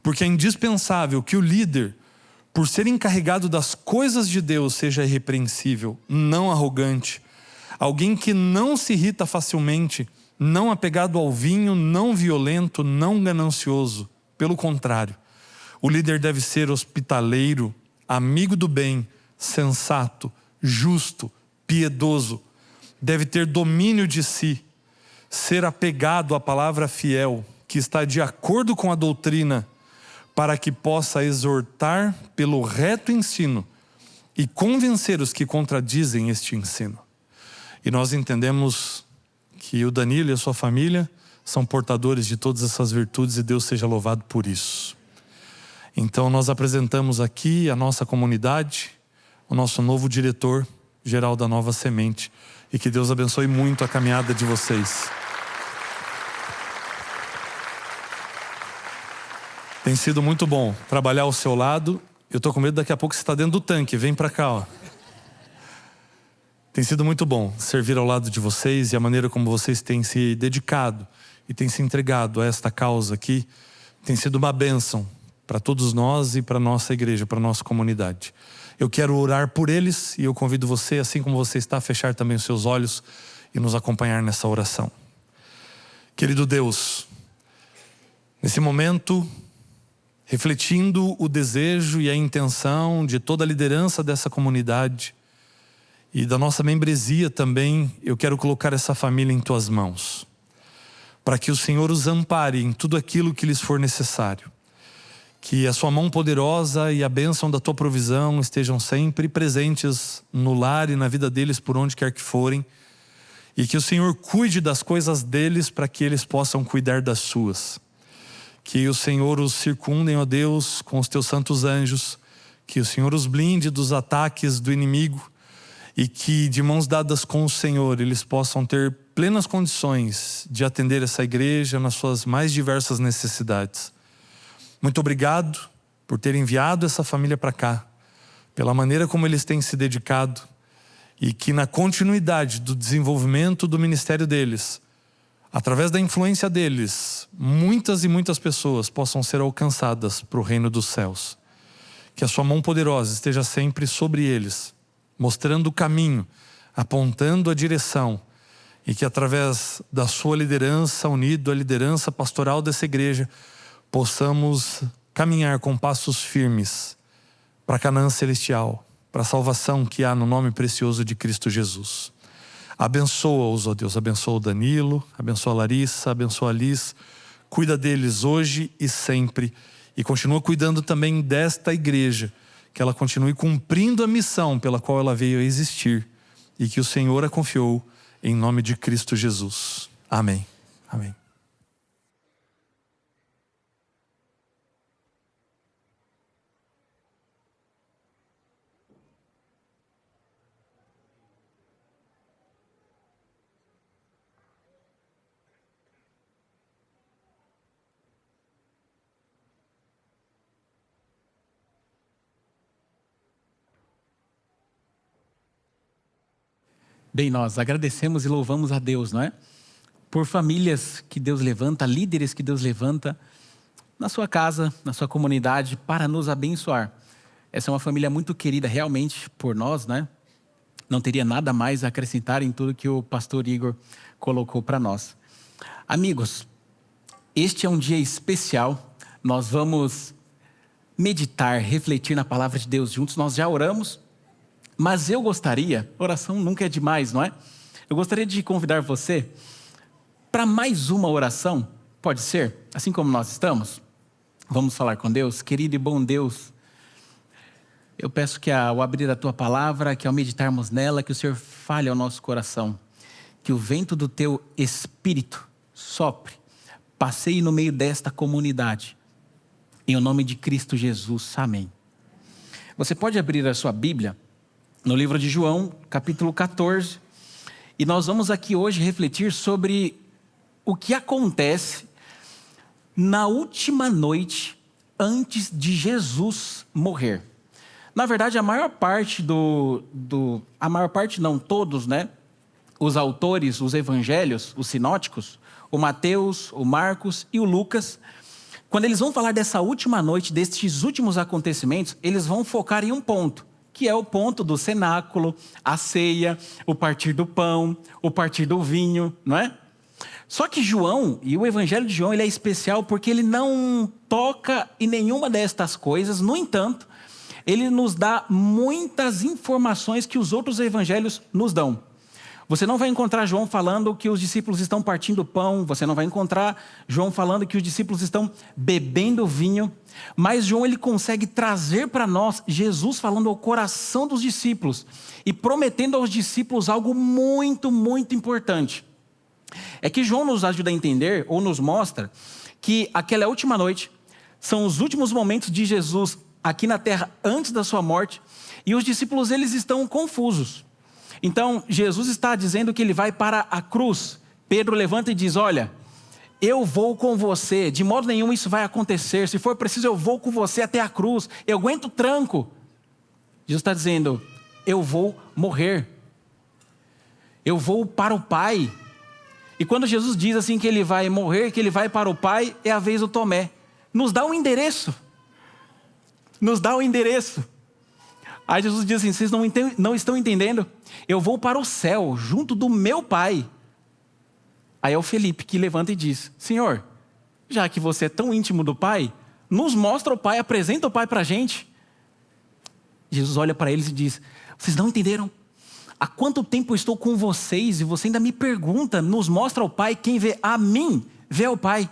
Porque é indispensável que o líder, por ser encarregado das coisas de Deus, seja irrepreensível, não arrogante, alguém que não se irrita facilmente, não apegado ao vinho, não violento, não ganancioso. Pelo contrário, o líder deve ser hospitaleiro, amigo do bem, sensato, justo, piedoso. Deve ter domínio de si, ser apegado à palavra fiel, que está de acordo com a doutrina, para que possa exortar pelo reto ensino e convencer os que contradizem este ensino. E nós entendemos que o Danilo e a sua família são portadores de todas essas virtudes, e Deus seja louvado por isso. Então nós apresentamos aqui a nossa comunidade, o nosso novo diretor geral da Nova Semente, e que Deus abençoe muito a caminhada de vocês. Tem sido muito bom trabalhar ao seu lado. Eu tô com medo, daqui a pouco você está dentro do tanque, vem para cá, ó. Tem sido muito bom servir ao lado de vocês, e a maneira como vocês têm se dedicado e têm se entregado a esta causa aqui tem sido uma bênção para todos nós e para a nossa igreja, para a nossa comunidade. Eu quero orar por eles, e eu convido você, assim como você está, a fechar também os seus olhos e nos acompanhar nessa oração. Querido Deus, nesse momento, refletindo o desejo e a intenção de toda a liderança dessa comunidade, e da nossa membresia também, eu quero colocar essa família em tuas mãos, para que o Senhor os ampare em tudo aquilo que lhes for necessário. Que a sua mão poderosa e a bênção da tua provisão estejam sempre presentes no lar e na vida deles por onde quer que forem. E que o Senhor cuide das coisas deles para que eles possam cuidar das suas. Que o Senhor os circundem, ó Deus, com os teus santos anjos. Que o Senhor os blinde dos ataques do inimigo. E que de mãos dadas com o Senhor eles possam ter plenas condições de atender essa igreja nas suas mais diversas necessidades. Muito obrigado por ter enviado essa família para cá, pela maneira como eles têm se dedicado, e que na continuidade do desenvolvimento do ministério deles, através da influência deles, muitas e muitas pessoas possam ser alcançadas para o reino dos céus. Que a sua mão poderosa esteja sempre sobre eles, mostrando o caminho, apontando a direção, e que através da sua liderança, unido à liderança pastoral dessa igreja, possamos caminhar com passos firmes para a Canaã celestial, para a salvação que há no nome precioso de Cristo Jesus. Abençoa-os, ó Deus, abençoa o Danilo, abençoa a Larissa, abençoa a Liz, cuida deles hoje e sempre, e continua cuidando também desta igreja, que ela continue cumprindo a missão pela qual ela veio a existir, e que o Senhor a confiou em nome de Cristo Jesus. Amém. Amém. Bem, nós agradecemos e louvamos a Deus, não é? Por famílias que Deus levanta, líderes que Deus levanta na sua casa, na sua comunidade, para nos abençoar. Essa é uma família muito querida realmente por nós, né? Não teria nada mais a acrescentar em tudo que o pastor Igor colocou para nós. Amigos, este é um dia especial. Nós vamos meditar, refletir na palavra de Deus juntos. Nós já oramos. Mas eu gostaria, oração nunca é demais, não é? Eu gostaria de convidar você para mais uma oração, pode ser? Assim como nós estamos? Vamos falar com Deus? Querido e bom Deus, eu peço que ao abrir a Tua palavra, que ao meditarmos nela, que o Senhor fale ao nosso coração. Que o vento do Teu Espírito sopre, passeie no meio desta comunidade. Em o nome de Cristo Jesus, amém. Você pode abrir a sua Bíblia no livro de João, capítulo 14, e nós vamos aqui hoje refletir sobre o que acontece na última noite antes de Jesus morrer. Na verdade, a maior parte todos, né? Os autores, os evangelhos, os sinóticos, o Mateus, o Marcos e o Lucas, quando eles vão falar dessa última noite, destes últimos acontecimentos, eles vão focar em um ponto, que é o ponto do cenáculo, a ceia, o partir do pão, o partir do vinho, não é? Só que João, e o evangelho de João, ele é especial porque ele não toca em nenhuma destas coisas. No entanto, ele nos dá muitas informações que os outros evangelhos nos dão. Você não vai encontrar João falando que os discípulos estão partindo pão, você não vai encontrar João falando que os discípulos estão bebendo vinho, mas João ele consegue trazer para nós Jesus falando ao coração dos discípulos e prometendo aos discípulos algo muito, muito importante. É que João nos ajuda a entender ou nos mostra que aquela última noite são os últimos momentos de Jesus aqui na terra antes da sua morte e os discípulos eles estão confusos. Então, Jesus está dizendo que ele vai para a cruz. Pedro levanta e diz, olha, eu vou com você, de modo nenhum isso vai acontecer. Se for preciso, eu vou com você até a cruz. Eu aguento o tranco. Jesus está dizendo, eu vou morrer. Eu vou para o Pai. E quando Jesus diz assim que ele vai morrer, que ele vai para o Pai, é a vez do Tomé. Nos dá um endereço. Nos dá um endereço. Aí Jesus diz assim, vocês não estão entendendo? Eu vou para o céu, junto do meu Pai. Aí é o Felipe que levanta e diz, Senhor, já que você é tão íntimo do Pai, nos mostra o Pai, apresenta o Pai para a gente. Jesus olha para eles e diz, vocês não entenderam? há quanto tempo eu estou com vocês e você ainda me pergunta, nos mostra o Pai, quem vê a mim, vê o Pai.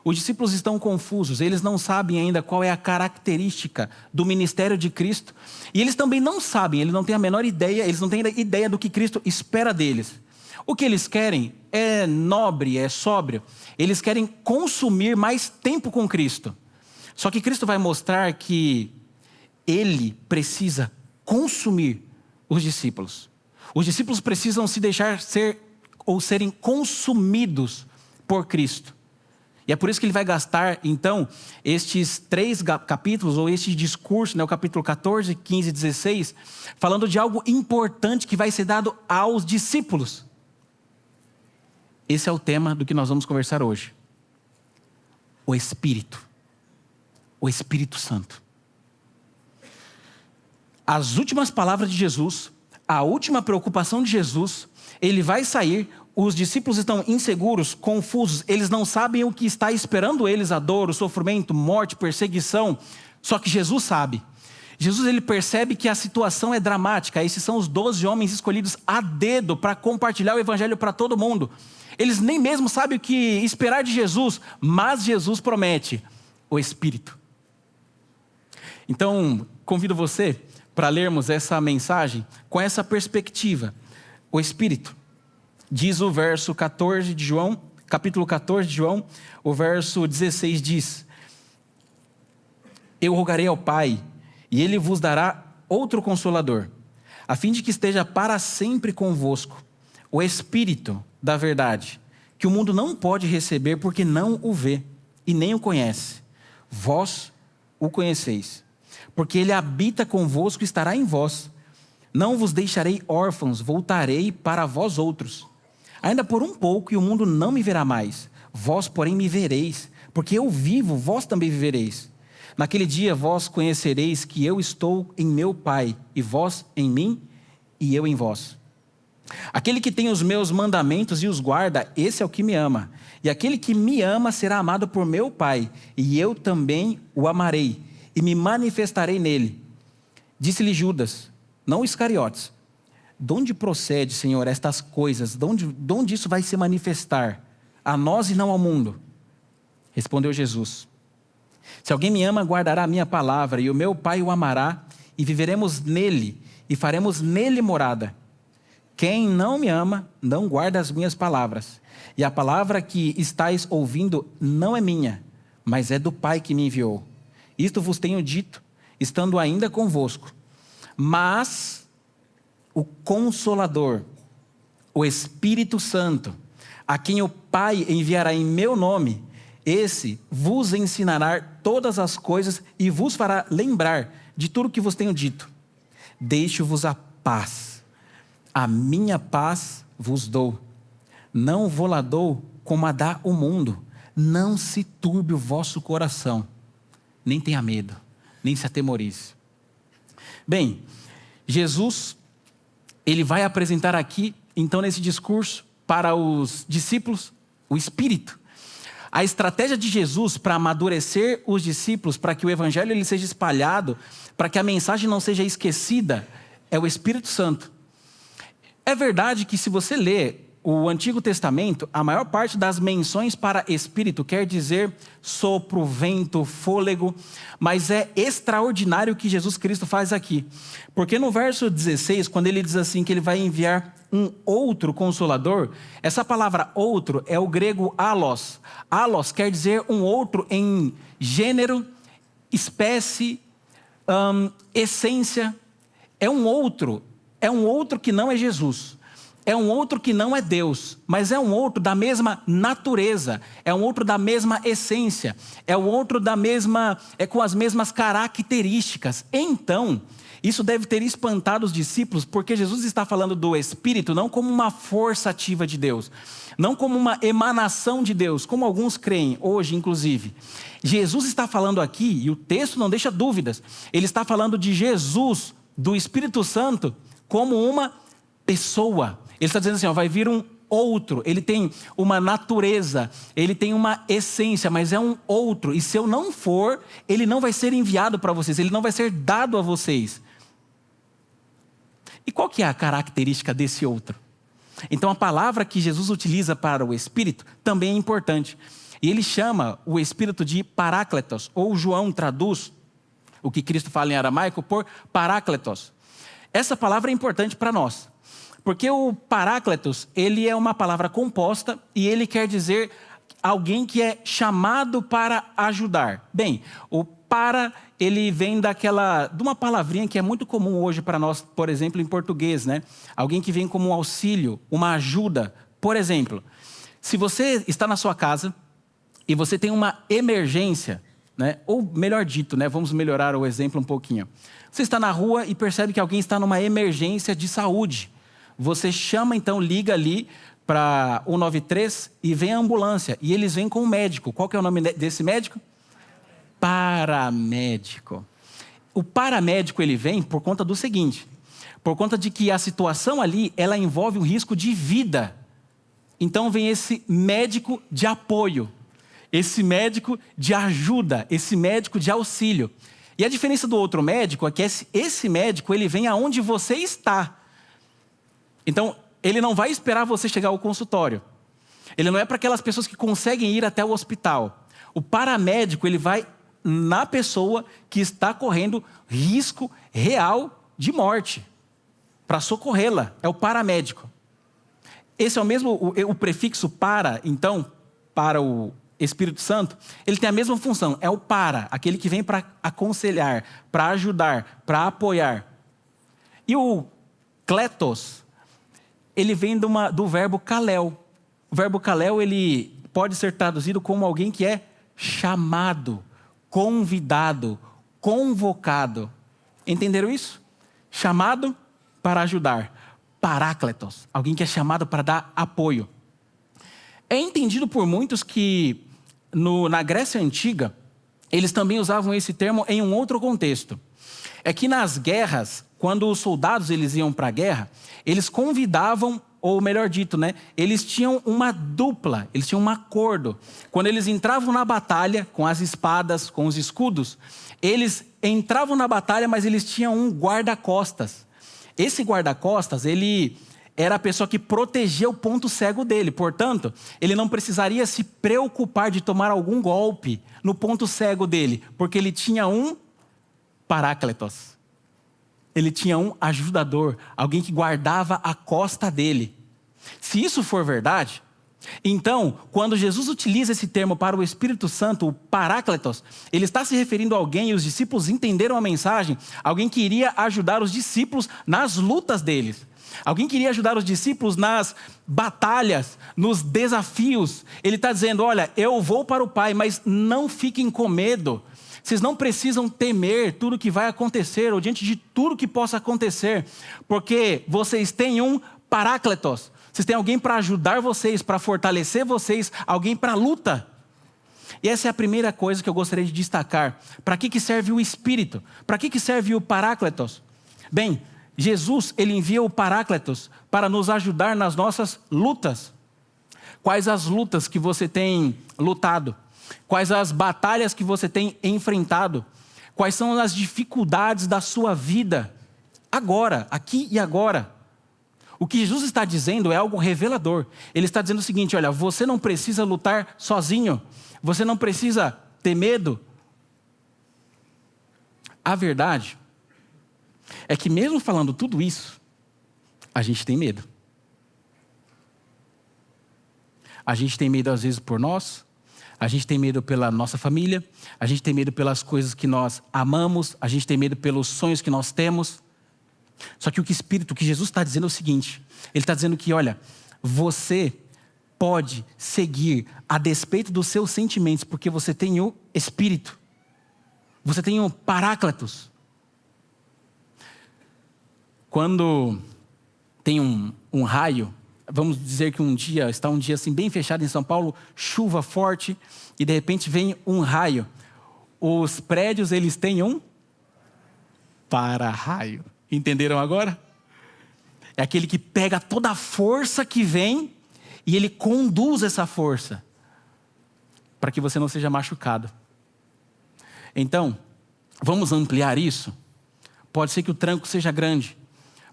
Os discípulos estão confusos, eles não sabem ainda qual é a característica do ministério de Cristo. E eles também não sabem, eles não têm a menor ideia, eles não têm ideia do que Cristo espera deles. O que eles querem é nobre, é sóbrio. Eles querem consumir mais tempo com Cristo. Só que Cristo vai mostrar que Ele precisa consumir os discípulos. Os discípulos precisam se deixar serem consumidos por Cristo. E é por isso que ele vai gastar, então, estes 3 capítulos, ou este discurso, o capítulo 14, 15 e 16, falando de algo importante que vai ser dado aos discípulos. Esse é o tema do que nós vamos conversar hoje. O Espírito Santo. As últimas palavras de Jesus, a última preocupação de Jesus, ele vai sair. Os discípulos estão inseguros, confusos, eles não sabem o que está esperando eles, a dor, o sofrimento, morte, perseguição. Só que Jesus sabe. Jesus, ele percebe que a situação é dramática. Esses são os 12 homens escolhidos a dedo para compartilhar o evangelho para todo mundo. Eles nem mesmo sabem o que esperar de Jesus, mas Jesus promete o Espírito. Então, convido você para lermos essa mensagem com essa perspectiva. O Espírito. Diz o verso 14 de João, capítulo 14 de João, o verso 16 diz: Eu rogarei ao Pai, e Ele vos dará outro Consolador, a fim de que esteja para sempre convosco, o Espírito da verdade, que o mundo não pode receber porque não o vê e nem o conhece. Vós o conheceis, porque Ele habita convosco e estará em vós. Não vos deixarei órfãos, voltarei para vós outros. Ainda por um pouco e o mundo não me verá mais. Vós, porém, me vereis, porque eu vivo, vós também vivereis. Naquele dia vós conhecereis que eu estou em meu Pai, e vós em mim, e eu em vós. Aquele que tem os meus mandamentos e os guarda, esse é o que me ama. E aquele que me ama será amado por meu Pai, e eu também o amarei, e me manifestarei nele. Disse-lhe Judas, não Iscariotes: de onde procede, Senhor, estas coisas? De onde isso vai se manifestar? A nós e não ao mundo. Respondeu Jesus: Se alguém me ama, guardará a minha palavra, e o meu Pai o amará, e viveremos nele, e faremos nele morada. Quem não me ama, não guarda as minhas palavras. E a palavra que estáis ouvindo não é minha, mas é do Pai que me enviou. Isto vos tenho dito, estando ainda convosco. Mas o Consolador, o Espírito Santo, a quem o Pai enviará em meu nome, esse vos ensinará todas as coisas e vos fará lembrar de tudo que vos tenho dito. Deixo-vos a paz. A minha paz vos dou. Não vou-la dou como a dá o mundo. Não se turbe o vosso coração. Nem tenha medo, nem se atemorize. Bem, Jesus, ele vai apresentar aqui, então, nesse discurso, para os discípulos, o Espírito. A estratégia de Jesus para amadurecer os discípulos, para que o evangelho ele seja espalhado, para que a mensagem não seja esquecida, é o Espírito Santo. É verdade que se você lê o Antigo Testamento, a maior parte das menções para Espírito quer dizer sopro, vento, fôlego, mas é extraordinário o que Jesus Cristo faz aqui. Porque no verso 16, quando ele diz assim que ele vai enviar um outro Consolador, essa palavra outro é o grego allos. Allos quer dizer um outro em gênero, espécie, essência. É um outro que não é Jesus. É um outro que não é Deus, mas é um outro da mesma natureza, é um outro da mesma essência, é um outro com as mesmas características. Então, isso deve ter espantado os discípulos, porque Jesus está falando do Espírito não como uma força ativa de Deus, não como uma emanação de Deus, como alguns creem hoje, inclusive. Jesus está falando aqui, e o texto não deixa dúvidas, ele está falando de Jesus, do Espírito Santo, como uma pessoa. Ele está dizendo assim, vai vir um outro, ele tem uma natureza, ele tem uma essência, mas é um outro, e se eu não for, ele não vai ser enviado para vocês, ele não vai ser dado a vocês. E qual que é a característica desse outro? Então a palavra que Jesus utiliza para o Espírito também é importante. E ele chama o Espírito de Parácletos, ou João traduz o que Cristo fala em aramaico por Parácletos. Essa palavra é importante para nós, porque o Parácletos, ele é uma palavra composta e ele quer dizer alguém que é chamado para ajudar. Bem, o para, ele vem de uma palavrinha que é muito comum hoje para nós, por exemplo, em português, né? Alguém que vem como um auxílio, uma ajuda. Por exemplo, se você está na sua casa e você tem uma emergência, né? Ou melhor dito, né? Vamos melhorar o exemplo um pouquinho. Você está na rua e percebe que alguém está numa emergência de saúde. Você chama, então, liga ali para 193 e vem a ambulância. E eles vêm com o médico. Qual que é o nome desse médico? Paramédico. O paramédico, ele vem por conta do seguinte. Por conta de que a situação ali, ela envolve um risco de vida. Então vem esse médico de apoio. Esse médico de ajuda. Esse médico de auxílio. E a diferença do outro médico é que esse médico, ele vem aonde você está. Então, ele não vai esperar você chegar ao consultório. Ele não é para aquelas pessoas que conseguem ir até o hospital. O paramédico, ele vai na pessoa que está correndo risco real de morte, para socorrê-la. É o paramédico. Esse é o mesmo, o prefixo para, então, para o Espírito Santo, ele tem a mesma função. É o para, aquele que vem para aconselhar, para ajudar, para apoiar. E o kletos, ele vem do verbo kalel. O verbo kalel, ele pode ser traduzido como alguém que é chamado, convidado, convocado. Entenderam isso? Chamado para ajudar. Parácletos, alguém que é chamado para dar apoio. É entendido por muitos que na Grécia Antiga, eles também usavam esse termo em um outro contexto. É que nas guerras, quando os soldados eles iam para a guerra, eles convidavam, ou melhor dito, né, eles tinham uma dupla, eles tinham um acordo. Quando eles entravam na batalha, com as espadas, com os escudos, eles entravam na batalha, mas eles tinham um guarda-costas. Esse guarda-costas, ele era a pessoa que protegia o ponto cego dele. Portanto, ele não precisaria se preocupar de tomar algum golpe no ponto cego dele, porque ele tinha um parácletos. Ele tinha um ajudador, alguém que guardava a costa dele. Se isso for verdade, então, quando Jesus utiliza esse termo para o Espírito Santo, o Parácletos, ele está se referindo a alguém, e os discípulos entenderam a mensagem, alguém que iria ajudar os discípulos nas lutas deles. Alguém que iria ajudar os discípulos nas batalhas, nos desafios. Ele está dizendo, olha, eu vou para o Pai, mas não fiquem com medo. Vocês não precisam temer tudo que vai acontecer, ou diante de tudo que possa acontecer, porque vocês têm um Parácletos. Vocês têm alguém para ajudar vocês, para fortalecer vocês, alguém para a luta. E essa é a primeira coisa que eu gostaria de destacar. Para que serve o Espírito? Para que serve o Parácletos? Bem, Jesus, ele envia o Parácletos para nos ajudar nas nossas lutas. Quais as lutas que você tem lutado? Quais as batalhas que você tem enfrentado? Quais são as dificuldades da sua vida? Agora, aqui e agora. O que Jesus está dizendo é algo revelador. Ele está dizendo o seguinte, olha, você não precisa lutar sozinho. Você não precisa ter medo. A verdade é que mesmo falando tudo isso, a gente tem medo. A gente tem medo às vezes por nós, a gente tem medo pela nossa família, a gente tem medo pelas coisas que nós amamos, a gente tem medo pelos sonhos que nós temos. Só que o que Jesus está dizendo é o seguinte, ele está dizendo que, olha, você pode seguir a despeito dos seus sentimentos, porque você tem o Espírito, você tem o Parácletos. Quando tem um raio, vamos dizer que está um dia assim bem fechado em São Paulo, chuva forte, e de repente vem um raio. Os prédios, eles têm um para-raio. Entenderam agora? É aquele que pega toda a força que vem e ele conduz essa força para que você não seja machucado. Então, vamos ampliar isso? Pode ser que o tranco seja grande.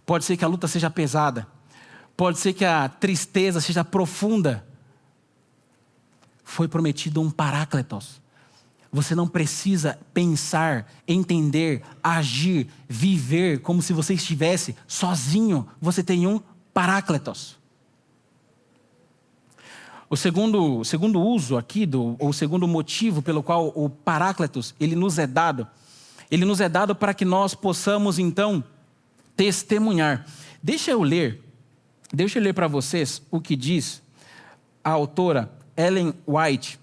pode ser que a luta seja pesada, pode ser que a tristeza seja profunda. Foi prometido um Paráclitos. Você não precisa pensar, entender, agir, viver como se você estivesse sozinho. Você tem um Paráclitos. O segundo uso aqui, ou o segundo motivo pelo qual o Paráclitos, ele nos é dado para que nós possamos, então, testemunhar. Deixa eu ler para vocês o que diz a autora Ellen White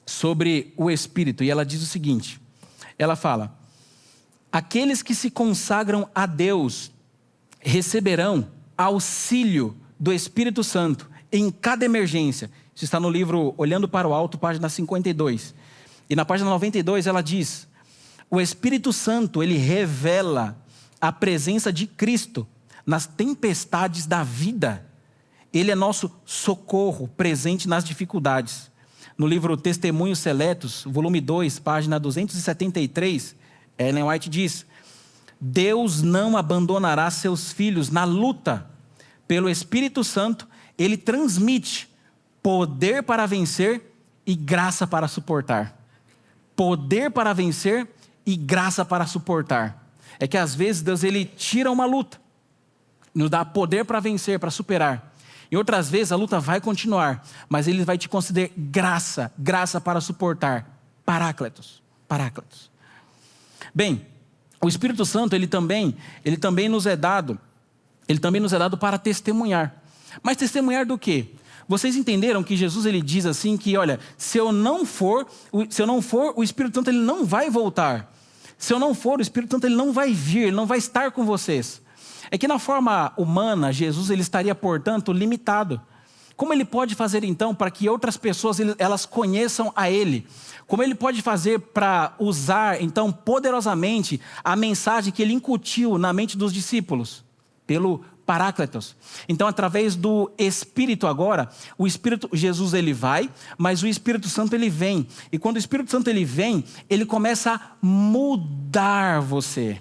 sobre o Espírito. E ela diz o seguinte, ela fala: aqueles que se consagram a Deus receberão auxílio do Espírito Santo em cada emergência. Isso está no livro Olhando para o Alto, página 52. E na página 92 ela diz: o Espírito Santo, ele revela a presença de Cristo nas tempestades da vida. Ele é nosso socorro presente nas dificuldades. No livro Testemunhos Seletos, volume 2, página 273, Ellen White diz: Deus não abandonará seus filhos na luta. Pelo Espírito Santo, ele transmite poder para vencer e graça para suportar. Poder para vencer e graça para suportar. É que às vezes Deus, ele tira uma luta, nos dá poder para vencer, para superar. E outras vezes a luta vai continuar, mas ele vai te conceder graça para suportar. Paráclitos. Bem, o Espírito Santo, ele também nos é dado para testemunhar. Mas testemunhar do quê? Vocês entenderam que Jesus, ele diz assim que, olha, se eu não for, o Espírito Santo, ele não vai voltar. Se eu não for, o Espírito Santo, ele não vai vir, ele não vai estar com vocês. É que na forma humana, Jesus, ele estaria, portanto, limitado. Como ele pode fazer, então, para que outras pessoas, elas conheçam a ele? Como ele pode fazer para usar, então, poderosamente a mensagem que ele incutiu na mente dos discípulos? Pelo Paráclitos. Então, através do Espírito agora, o Espírito, Jesus, ele vai, mas o Espírito Santo, ele vem. E quando o Espírito Santo, ele vem, ele começa a mudar você.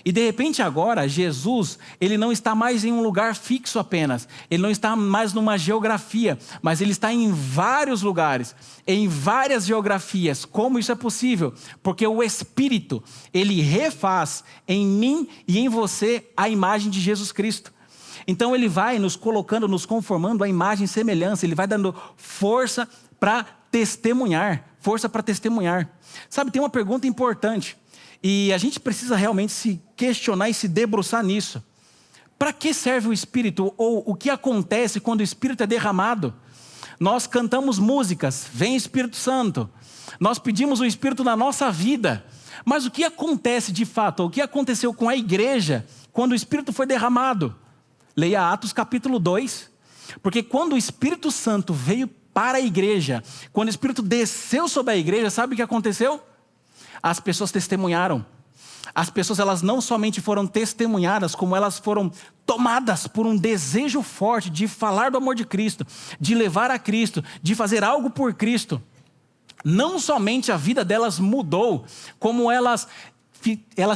E de repente agora, Jesus, ele não está mais em um lugar fixo apenas. Ele não está mais numa geografia, mas ele está em vários lugares, em várias geografias. Como isso é possível? Porque o Espírito, ele refaz em mim e em você a imagem de Jesus Cristo. Então ele vai nos colocando, nos conformando à imagem e semelhança. Ele vai dando força para testemunhar. Sabe, tem uma pergunta importante. E a gente precisa realmente se questionar e se debruçar nisso. Para que serve o Espírito? Ou o que acontece quando o Espírito é derramado? Nós cantamos músicas, vem Espírito Santo. Nós pedimos o Espírito na nossa vida. Mas o que acontece de fato? O que aconteceu com a igreja quando o Espírito foi derramado? Leia Atos capítulo 2. Porque quando o Espírito Santo veio para a igreja, quando o Espírito desceu sobre a igreja, sabe o que aconteceu? As pessoas testemunharam. As pessoas, elas não somente foram testemunhadas, como elas foram tomadas por um desejo forte de falar do amor de Cristo, de levar a Cristo, de fazer algo por Cristo. Não somente a vida delas mudou, como elas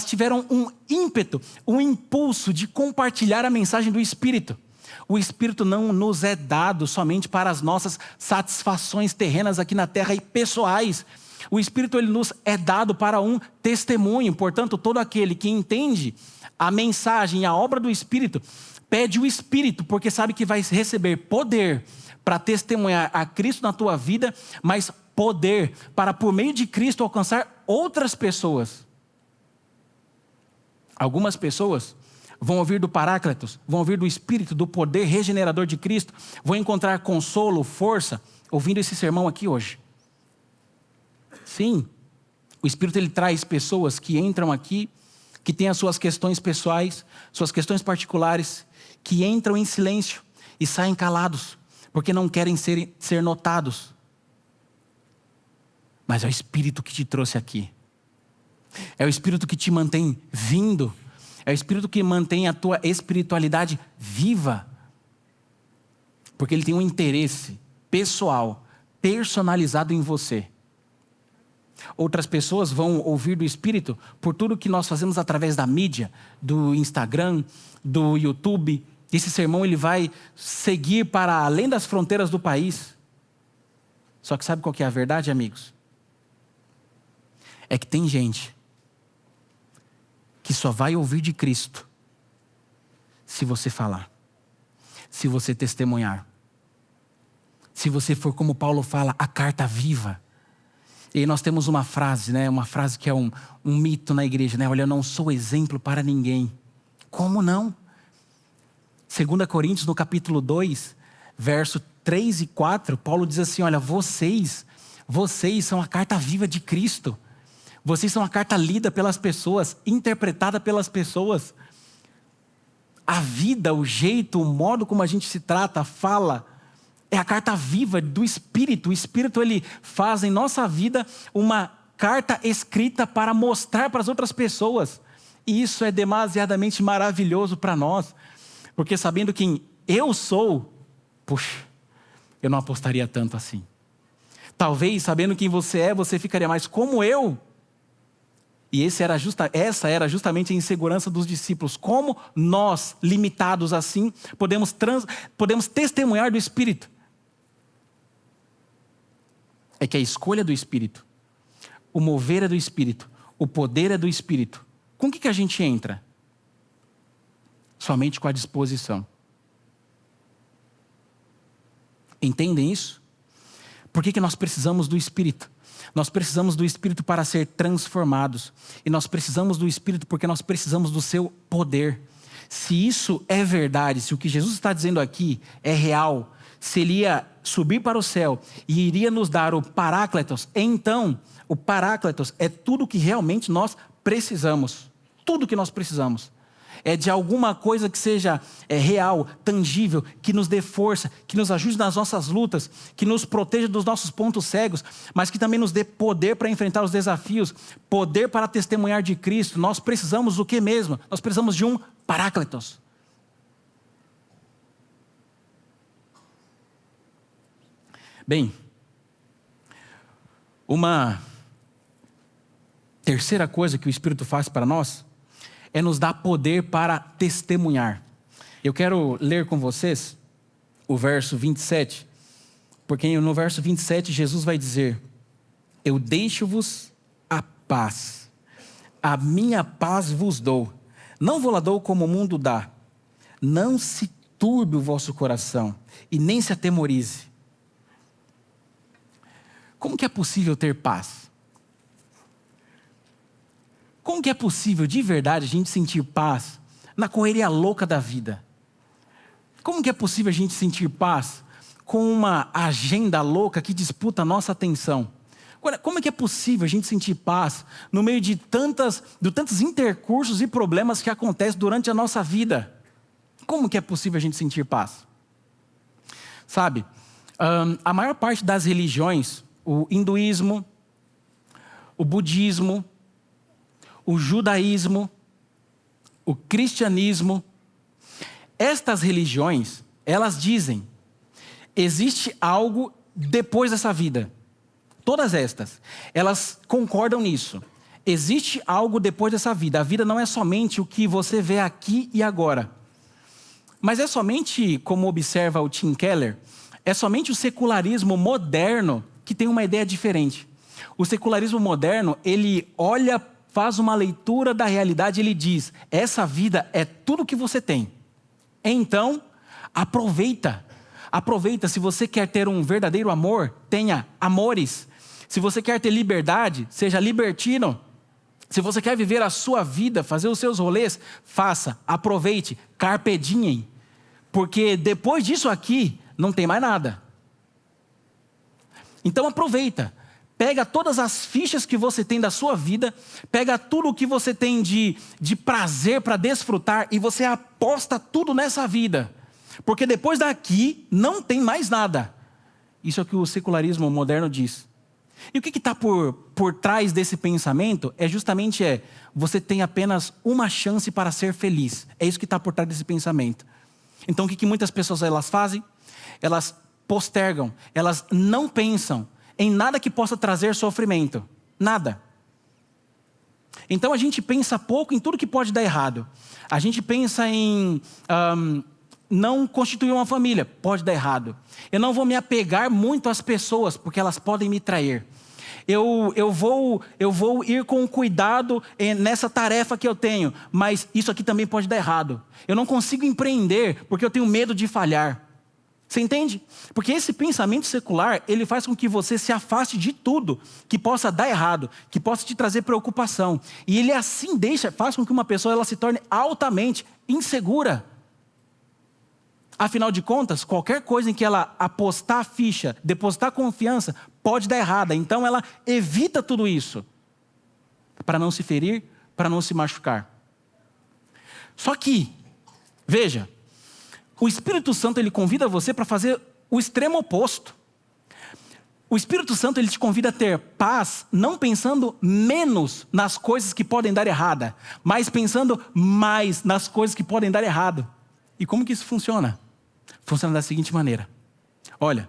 tiveram um ímpeto, um impulso de compartilhar a mensagem do Espírito. O Espírito não nos é dado somente para as nossas satisfações terrenas aqui na terra e pessoais. O Espírito, ele nos é dado para um testemunho. Portanto, todo aquele que entende a mensagem e a obra do Espírito, pede o Espírito, porque sabe que vai receber poder para testemunhar a Cristo na tua vida, mas poder para, por meio de Cristo, alcançar outras pessoas. Algumas pessoas vão ouvir do Paráclitos, vão ouvir do Espírito, do poder regenerador de Cristo, vão encontrar consolo, força, ouvindo esse sermão aqui hoje. Sim, o Espírito, ele traz pessoas que entram aqui, que têm as suas questões pessoais, suas questões particulares, que entram em silêncio e saem calados, porque não querem ser notados. Mas é o Espírito que te trouxe aqui. É o Espírito que te mantém vindo. É o Espírito que mantém a tua espiritualidade viva. Porque ele tem um interesse pessoal, personalizado em você. Outras pessoas vão ouvir do Espírito por tudo que nós fazemos através da mídia, do Instagram, do YouTube. Esse sermão ele vai seguir para além das fronteiras do país. Só que sabe qual que é a verdade, amigos? É que tem gente que só vai ouvir de Cristo se você falar, se você testemunhar, se você for, como Paulo fala, a carta viva. E aí nós temos uma frase, né? Uma frase que é um mito na igreja, né? Olha, eu não sou exemplo para ninguém. Como não? 2 Coríntios, no capítulo 2, verso 3 e 4, Paulo diz assim, olha, vocês são a carta viva de Cristo. Vocês são a carta lida pelas pessoas, interpretada pelas pessoas. A vida, o jeito, o modo como a gente se trata, fala, é a carta viva do Espírito. O Espírito, ele faz em nossa vida uma carta escrita para mostrar para as outras pessoas. E isso é demasiadamente maravilhoso para nós. Porque sabendo quem eu sou, puxa, eu não apostaria tanto assim. Talvez, sabendo quem você é, você ficaria mais como eu. E essa era justamente a insegurança dos discípulos. Como nós, limitados assim, podemos testemunhar do Espírito? É que a escolha do Espírito, o mover é do Espírito, o poder é do Espírito. Com o que a gente entra? Somente com a disposição. Entendem isso? Por que nós precisamos do Espírito? Nós precisamos do Espírito para ser transformados. E nós precisamos do Espírito porque nós precisamos do seu poder. Se isso é verdade, se o que Jesus está dizendo aqui é real, se ele ia subir para o céu e iria nos dar o Paráclitos, então o Paráclitos é tudo que realmente nós precisamos. Tudo que nós precisamos. É de alguma coisa que seja real, tangível, que nos dê força, que nos ajude nas nossas lutas, que nos proteja dos nossos pontos cegos, mas que também nos dê poder para enfrentar os desafios, poder para testemunhar de Cristo. Nós precisamos do que mesmo? Nós precisamos de um Paráclitos. Bem, uma terceira coisa que o Espírito faz para nós é nos dar poder para testemunhar. Eu quero ler com vocês o verso 27, porque no verso 27 Jesus vai dizer: eu deixo-vos a paz, a minha paz vos dou, não vou lá dou como o mundo dá. Não se turbe o vosso coração e nem se atemorize. Como que é possível ter paz? Como que é possível, de verdade, a gente sentir paz na correria louca da vida? Como que é possível a gente sentir paz com uma agenda louca que disputa a nossa atenção? Como é que é possível a gente sentir paz no meio de tantos intercursos e problemas que acontecem durante a nossa vida? Como que é possível a gente sentir paz? Sabe, a maior parte das religiões, o hinduísmo, o budismo, o judaísmo, o cristianismo, estas religiões, elas dizem, existe algo depois dessa vida. Todas estas, elas concordam nisso. Existe algo depois dessa vida. A vida não é somente o que você vê aqui e agora. Mas é somente, como observa o Tim Keller, é somente o secularismo moderno que tem uma ideia diferente. O secularismo moderno, ele olha, faz uma leitura da realidade, ele diz, essa vida é tudo que você tem. Então, aproveita. Aproveita, se você quer ter um verdadeiro amor, tenha amores. Se você quer ter liberdade, seja libertino. Se você quer viver a sua vida, fazer os seus rolês, faça, aproveite, carpe diem. Porque depois disso aqui, não tem mais nada. Então aproveita. Pega todas as fichas que você tem da sua vida, pega tudo o que você tem de prazer para desfrutar e você aposta tudo nessa vida. Porque depois daqui não tem mais nada. Isso é o que o secularismo moderno diz. E o que está por trás desse pensamento é justamente você tem apenas uma chance para ser feliz. É isso que está por trás desse pensamento. Então o que muitas pessoas elas fazem? Elas postergam, elas não pensam em nada que possa trazer sofrimento. nada. Então a gente pensa pouco em tudo que pode dar errado. A gente pensa em não constituir uma família, pode dar errado. Eu não vou me apegar muito às pessoas, porque elas podem me trair. Eu vou ir com cuidado nessa tarefa que eu tenho, mas isso aqui também pode dar errado. Eu não consigo empreender, porque eu tenho medo de falhar. Você entende? Porque esse pensamento secular, ele faz com que você se afaste de tudo que possa dar errado, que possa te trazer preocupação. E ele assim faz com que uma pessoa ela se torne altamente insegura. Afinal de contas, qualquer coisa em que ela apostar a ficha, depositar confiança, pode dar errada. Então ela evita tudo isso, para não se ferir, para não se machucar. Só que, veja, o Espírito Santo ele convida você para fazer o extremo oposto. O Espírito Santo ele te convida a ter paz, não pensando menos nas coisas que podem dar errada, mas pensando mais nas coisas que podem dar errado. E como que isso funciona? Funciona da seguinte maneira. Olha,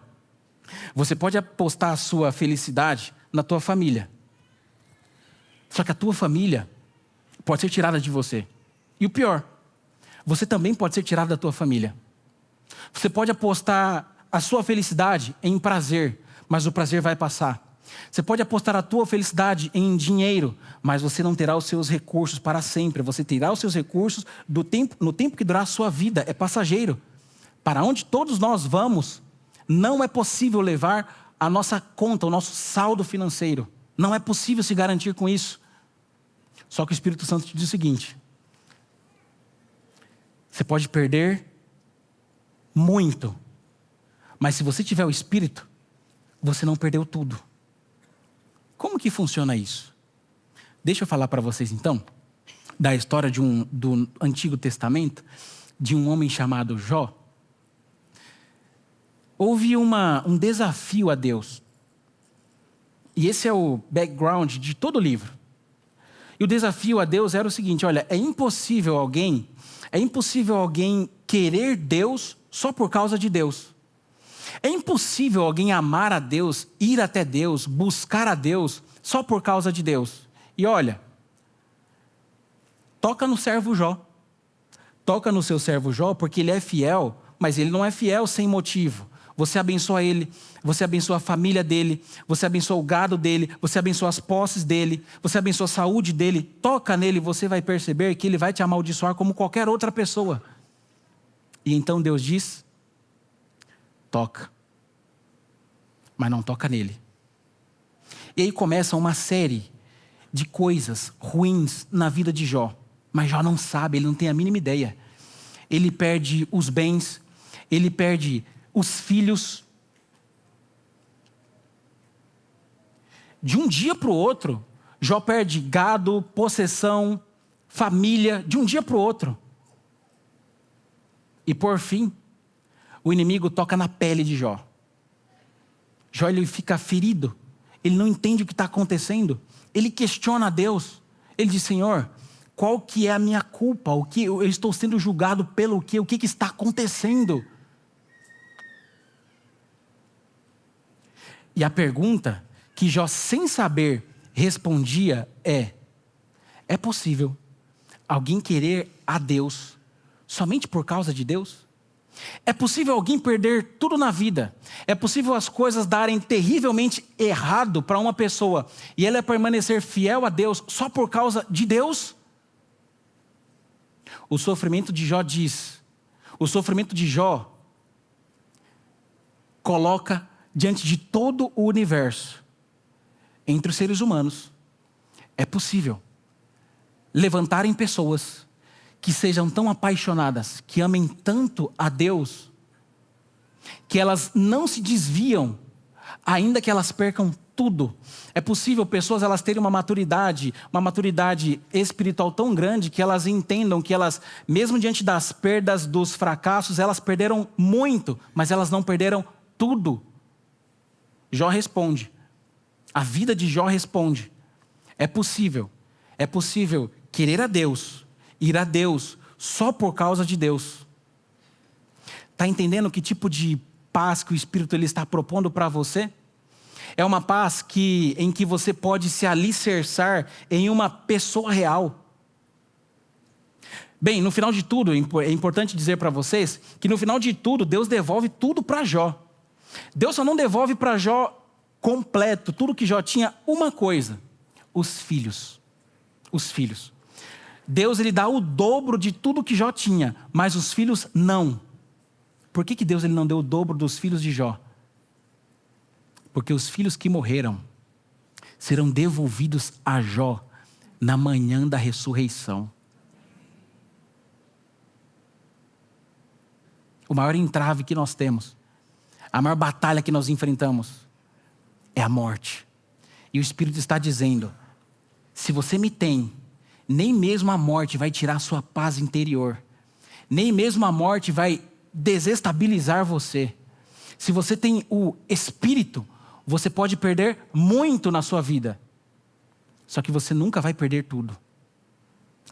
você pode apostar a sua felicidade na tua família. Só que a tua família pode ser tirada de você. E o pior, você também pode ser tirado da tua família. Você pode apostar a sua felicidade em prazer, mas o prazer vai passar. Você pode apostar a tua felicidade em dinheiro, mas você não terá os seus recursos para sempre. Você terá os seus recursos no tempo que durar a sua vida. É passageiro. Para onde todos nós vamos, não é possível levar a nossa conta, o nosso saldo financeiro. Não é possível se garantir com isso. Só que o Espírito Santo te diz o seguinte: você pode perder muito, mas se você tiver o Espírito, você não perdeu tudo. Como que funciona isso? Deixa eu falar para vocês então, da história do Antigo Testamento, de um homem chamado Jó. Houve um desafio a Deus. E esse é o background de todo o livro. E o desafio a Deus era o seguinte: olha, é impossível alguém querer Deus só por causa de Deus. É impossível alguém amar a Deus, ir até Deus, buscar a Deus só por causa de Deus. E olha, toca no servo Jó. Toca no seu servo Jó porque ele é fiel, mas ele não é fiel sem motivo. Você abençoa ele, você abençoa a família dele, você abençoa o gado dele, você abençoa as posses dele, você abençoa a saúde dele. Toca nele, você vai perceber que ele vai te amaldiçoar como qualquer outra pessoa. E então Deus diz: toca, mas não toca nele. E aí começa uma série de coisas ruins na vida de Jó. Mas Jó não sabe, ele não tem a mínima ideia. Ele perde os bens, ele perde os filhos. De um dia para o outro, Jó perde gado, possessão, família, de um dia para o outro. E por fim, o inimigo toca na pele de Jó. Jó ele fica ferido, ele não entende o que está acontecendo, ele questiona a Deus. Ele diz: Senhor, qual que é a minha culpa? O que eu estou sendo julgado pelo quê? O que está acontecendo? E a pergunta que Jó, sem saber, respondia é possível alguém querer a Deus somente por causa de Deus? É possível alguém perder tudo na vida? É possível as coisas darem terrivelmente errado para uma pessoa e ela permanecer fiel a Deus só por causa de Deus? O sofrimento de Jó diz, o sofrimento de Jó coloca diante de todo o universo, entre os seres humanos, é possível levantarem pessoas que sejam tão apaixonadas, que amem tanto a Deus, que elas não se desviam, ainda que elas percam tudo. É possível pessoas elas terem uma maturidade espiritual tão grande que elas entendam que elas, mesmo diante das perdas, dos fracassos, elas perderam muito, mas elas não perderam tudo. Jó responde. A vida de Jó responde. É possível querer a Deus, ir a Deus só por causa de Deus. Está entendendo que tipo de paz que o Espírito ele está propondo para você? É uma paz em que você pode se alicerçar em uma pessoa real. Bem, no final de tudo, é importante dizer para vocês que no final de tudo, Deus devolve tudo para Jó. Deus só não devolve para Jó completo, tudo que Jó tinha, uma coisa: os filhos. Os filhos. Deus, ele dá o dobro de tudo que Jó tinha, mas os filhos não. Por que Deus ele não deu o dobro dos filhos de Jó? Porque os filhos que morreram serão devolvidos a Jó na manhã da ressurreição. O maior entrave que nós temos, a maior batalha que nós enfrentamos é a morte. E o Espírito está dizendo: se você me tem, nem mesmo a morte vai tirar a sua paz interior. Nem mesmo a morte vai desestabilizar você. Se você tem o Espírito, você pode perder muito na sua vida. Só que você nunca vai perder tudo.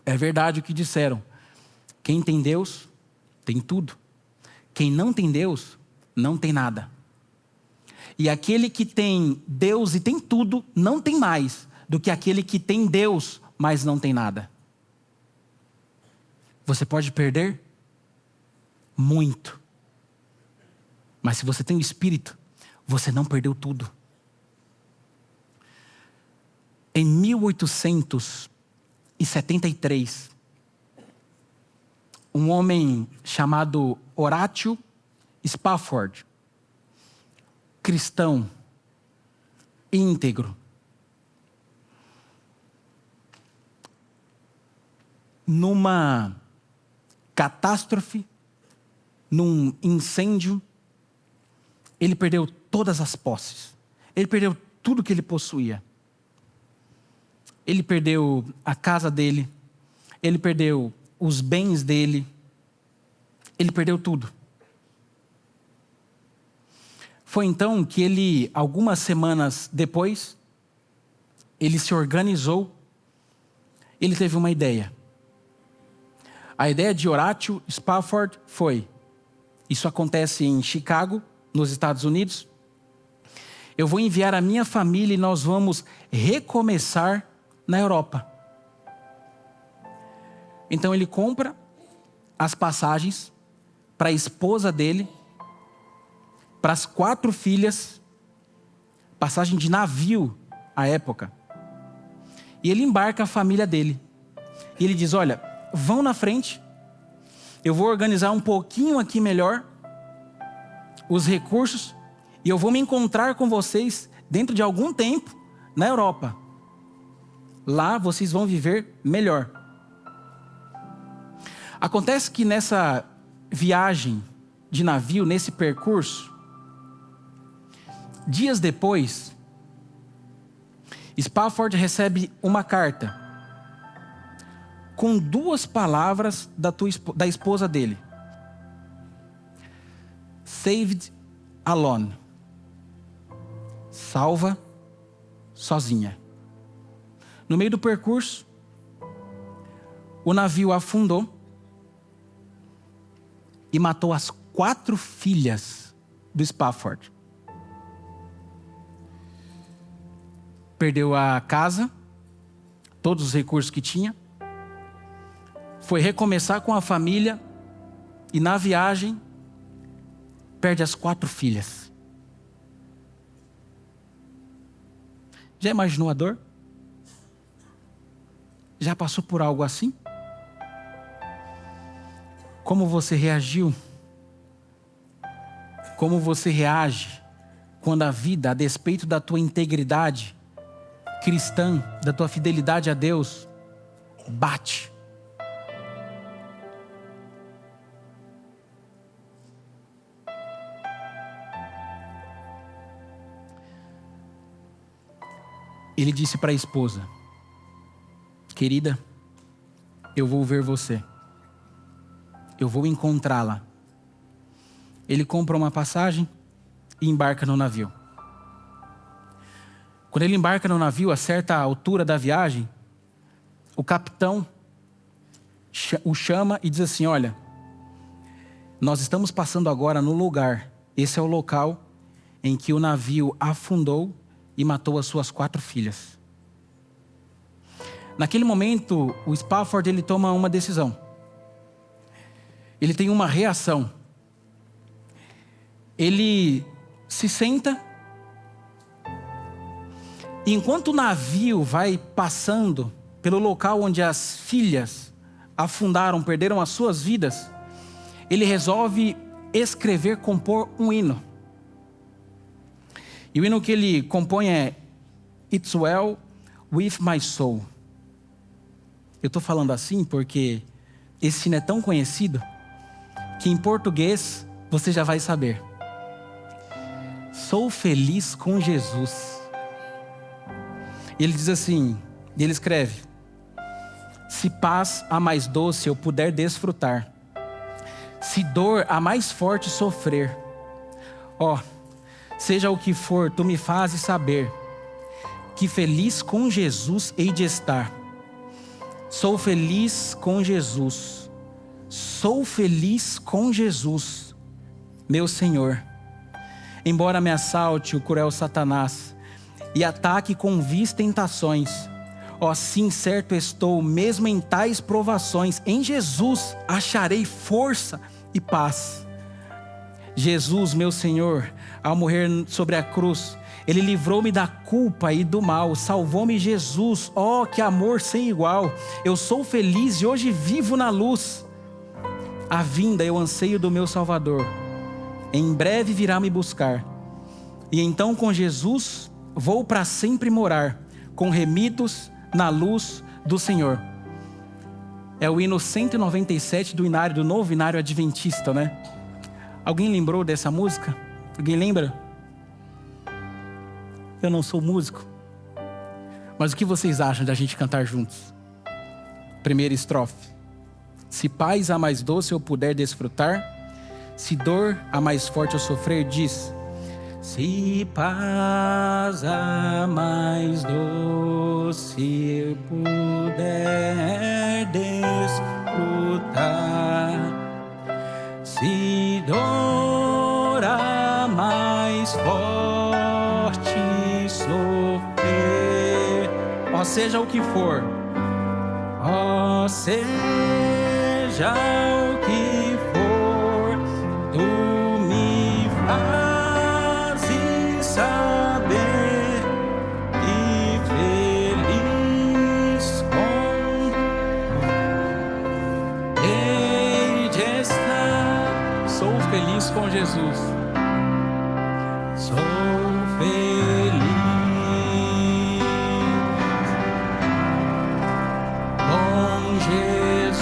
É verdade o que disseram: quem tem Deus, tem tudo. Quem não tem Deus, não tem nada. E aquele que tem Deus e tem tudo, não tem mais do que aquele que tem Deus, mas não tem nada. Você pode perder muito. Mas se você tem o Espírito, você não perdeu tudo. Em 1873, um homem chamado Horatio Spafford, cristão, íntegro, numa catástrofe, num incêndio, ele perdeu todas as posses. Ele perdeu tudo que ele possuía. Ele perdeu a casa dele. Ele perdeu os bens dele. Ele perdeu tudo. Foi então que ele, algumas semanas depois, ele se organizou. Ele teve uma ideia. A ideia de Horatio Spafford foi: isso acontece em Chicago, nos Estados Unidos. Eu vou enviar a minha família e nós vamos recomeçar na Europa. Então ele compra as passagens para a esposa dele, para as 4 filhas, passagem de navio à época. E ele embarca a família dele. E ele diz: olha, vão na frente, eu vou organizar um pouquinho aqui melhor os recursos e eu vou me encontrar com vocês dentro de algum tempo na Europa. Lá vocês vão viver melhor. Acontece que nessa viagem de navio, nesse percurso, dias depois, Spafford recebe uma carta com 2 palavras da esposa dele: saved alone. Salva sozinha. No meio do percurso, o navio afundou e matou as 4 filhas do Spafford. Perdeu a casa, todos os recursos que tinha. Foi recomeçar com a família e na viagem perde as 4 filhas. Já imaginou a dor? Já passou por algo assim? Como você reagiu? Como você reage quando a vida, a despeito da tua integridade cristã, da tua fidelidade a Deus, bate? Ele disse para a esposa: querida, eu vou ver você. Eu vou encontrá-la. Ele compra uma passagem e embarca no navio. Quando ele embarca no navio, a certa altura da viagem, o capitão o chama e diz assim: olha, nós estamos passando agora no lugar, esse é o local em que o navio afundou e matou as suas 4 filhas. Naquele momento, o Spafford ele toma uma decisão. Ele tem uma reação. Ele se senta e enquanto o navio vai passando pelo local onde as filhas afundaram, perderam as suas vidas, ele resolve escrever, compor um hino. E o hino que ele compõe é It's Well With My Soul. Eu estou falando assim porque esse hino é tão conhecido que em português você já vai saber. Sou feliz com Jesus. E ele diz assim, e ele escreve: se paz a mais doce eu puder desfrutar, se dor a mais forte sofrer, ó, seja o que for, tu me fazes saber que feliz com Jesus hei de estar. Sou feliz com Jesus, sou feliz com Jesus, meu Senhor. Embora me assalte o cruel Satanás e ataque com vis tentações, ó, sim, certo estou, mesmo em tais provações, em Jesus acharei força e paz. Jesus, meu Senhor, ao morrer sobre a cruz, Ele livrou-me da culpa e do mal, salvou-me Jesus, ó, que amor sem igual. Eu sou feliz e hoje vivo na luz. A vinda eu anseio do meu Salvador, em breve virá me buscar, e então com Jesus vou para sempre morar, com remidos na luz do Senhor. É o hino 197 do Inário, do Novo Inário Adventista, né? Alguém lembrou dessa música? Alguém lembra? Eu não sou músico, mas o que vocês acham de a gente cantar juntos? Primeira estrofe. Se paz a mais doce eu puder desfrutar, se dor a mais forte eu sofrer, diz: se paz a mais doce eu puder desfrutar, se dor a mais forte sofrer, ó, seja o que for, ó, seja o que for, tu me fazes saber e feliz hei de estar. Sou feliz com Jesus. Sou feliz com Jesus.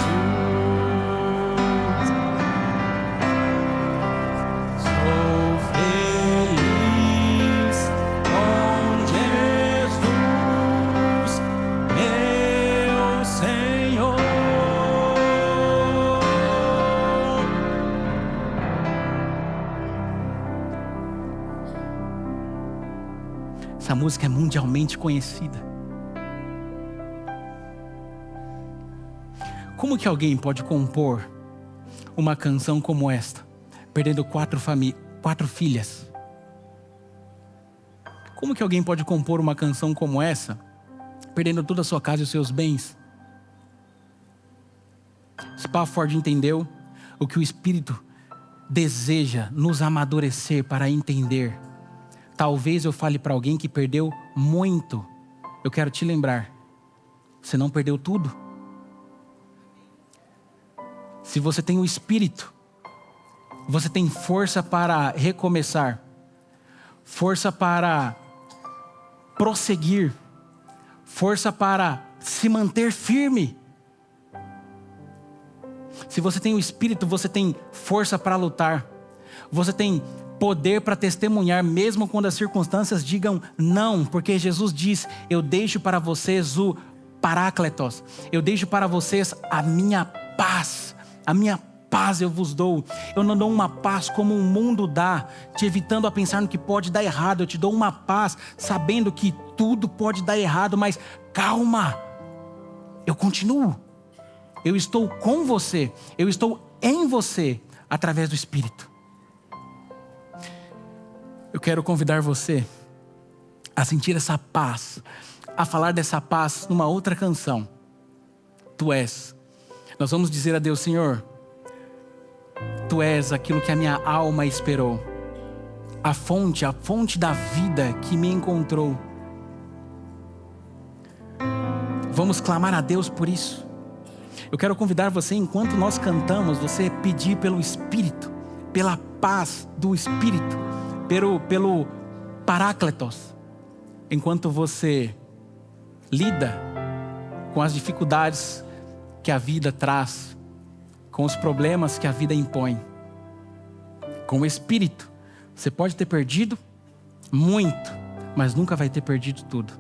Sou feliz com Jesus, meu Senhor. Essa música é mundialmente conhecida. Como que alguém pode compor uma canção como esta, perdendo 4 filhas? Como que alguém pode compor uma canção como essa, perdendo toda a sua casa e os seus bens? Spafford entendeu o que o Espírito deseja nos amadurecer para entender. Talvez eu fale para alguém que perdeu muito. Eu quero te lembrar, você não perdeu tudo. Se você tem o Espírito, você tem força para recomeçar, força para prosseguir, força para se manter firme. Se você tem o Espírito, você tem força para lutar, você tem poder para testemunhar, mesmo quando as circunstâncias digam não, porque Jesus diz: eu deixo para vocês o Parácletos, eu deixo para vocês a minha paz eu vos dou. Eu não dou uma paz como o mundo dá, te evitando a pensar no que pode dar errado. Eu te dou uma paz sabendo que tudo pode dar errado, mas calma, eu continuo, eu estou com você, eu estou em você através do Espírito. Eu quero convidar você a sentir essa paz, a falar dessa paz numa outra canção. Tu és. Nós vamos dizer a Deus: Senhor, Tu és aquilo que a minha alma esperou. A fonte da vida que me encontrou. Vamos clamar a Deus por isso. Eu quero convidar você, enquanto nós cantamos, você pedir pelo Espírito, pela paz do Espírito, pelo Paráclitos. Enquanto você lida com as dificuldades que a vida traz, com os problemas que a vida impõe. Com o Espírito, você pode ter perdido muito, mas nunca vai ter perdido tudo.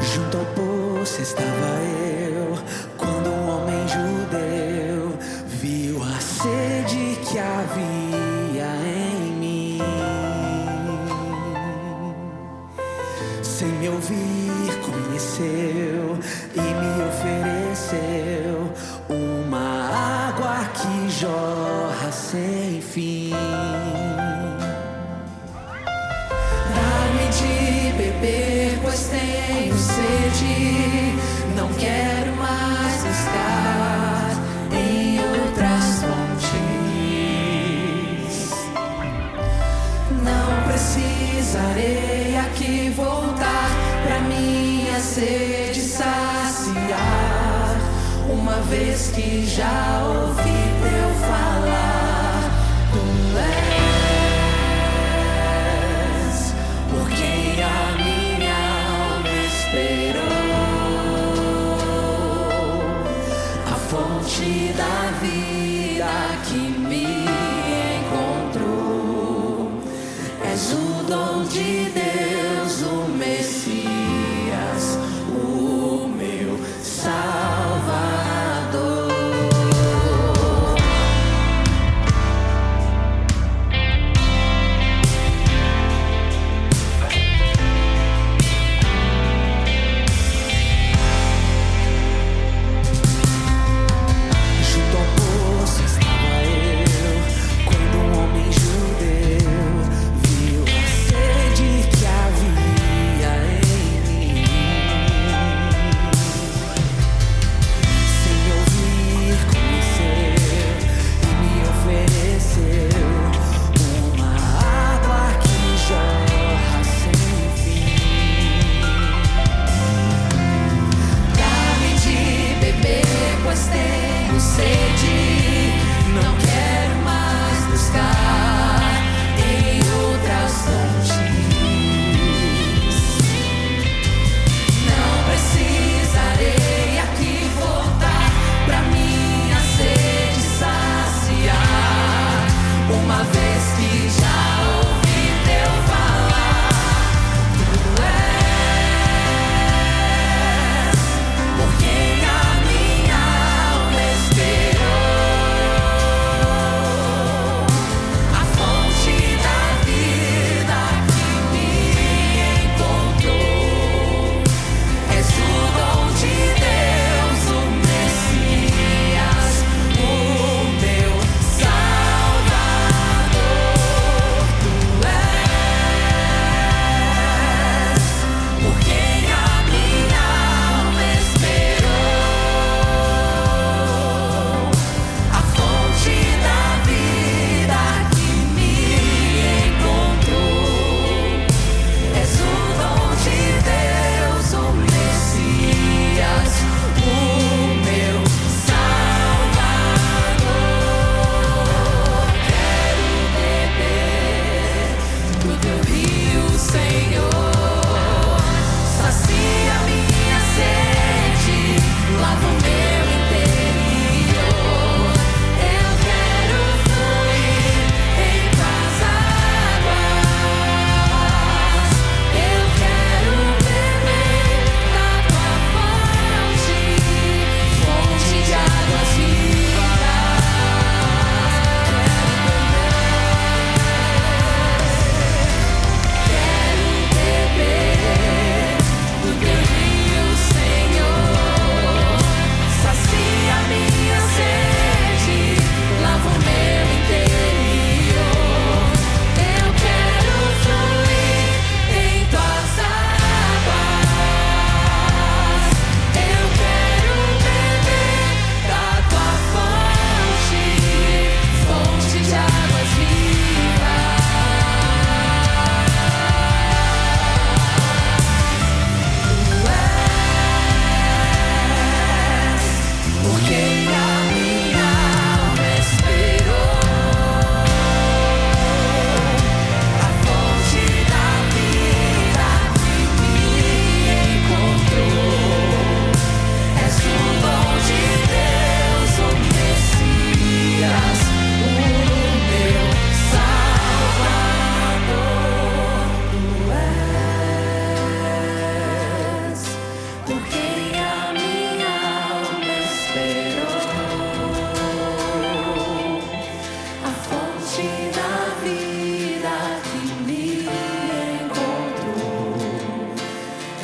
Junto ao poço estava eu, quando um homem judeu viu a sede que havia em mim. Sem me ouvir, conheceu e me ofereceu uma água que jorra sem fim. Dá-me de beber, pois tenho sede. Não quero mais buscar em outras fontes. Não precisarei aqui voltar pra minha sede saciar, uma vez que já ouvi teu falar. Tu és por quem a minha alma esperou, a fonte da vida que me encontrou. És o dom de Deus, o Messias, o meu Salvador. Junto ao poço estava eu,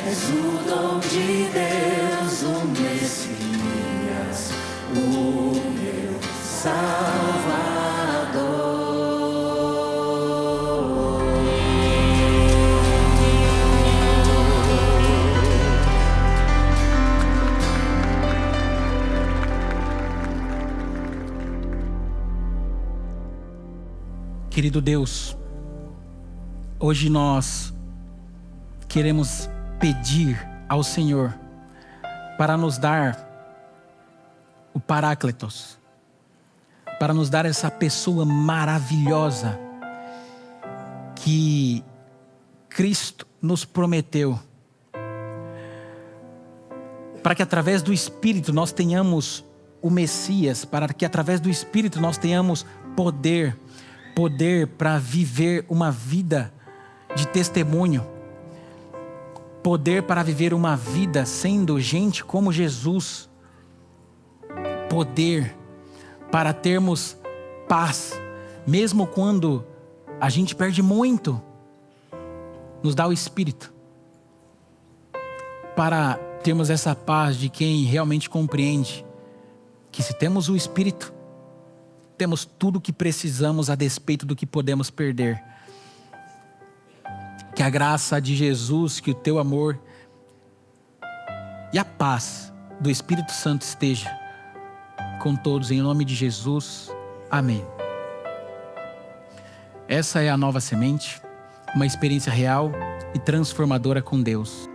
És o dom de Deus, o Messias, o meu Salvador. Querido Deus, hoje nós queremos pedir ao Senhor para nos dar o Paráclitos, para nos dar essa pessoa maravilhosa que Cristo nos prometeu, para que através do Espírito nós tenhamos o Messias, para que através do Espírito nós tenhamos poder para viver uma vida de testemunho, poder para viver uma vida sendo gente como Jesus, poder para termos paz, mesmo quando a gente perde muito, nos dá o Espírito, para termos essa paz de quem realmente compreende que se temos o Espírito, temos tudo o que precisamos a despeito do que podemos perder. Que a graça de Jesus, que o teu amor e a paz do Espírito Santo esteja com todos, em nome de Jesus. Amém. Essa é a Nova Semente, uma experiência real e transformadora com Deus.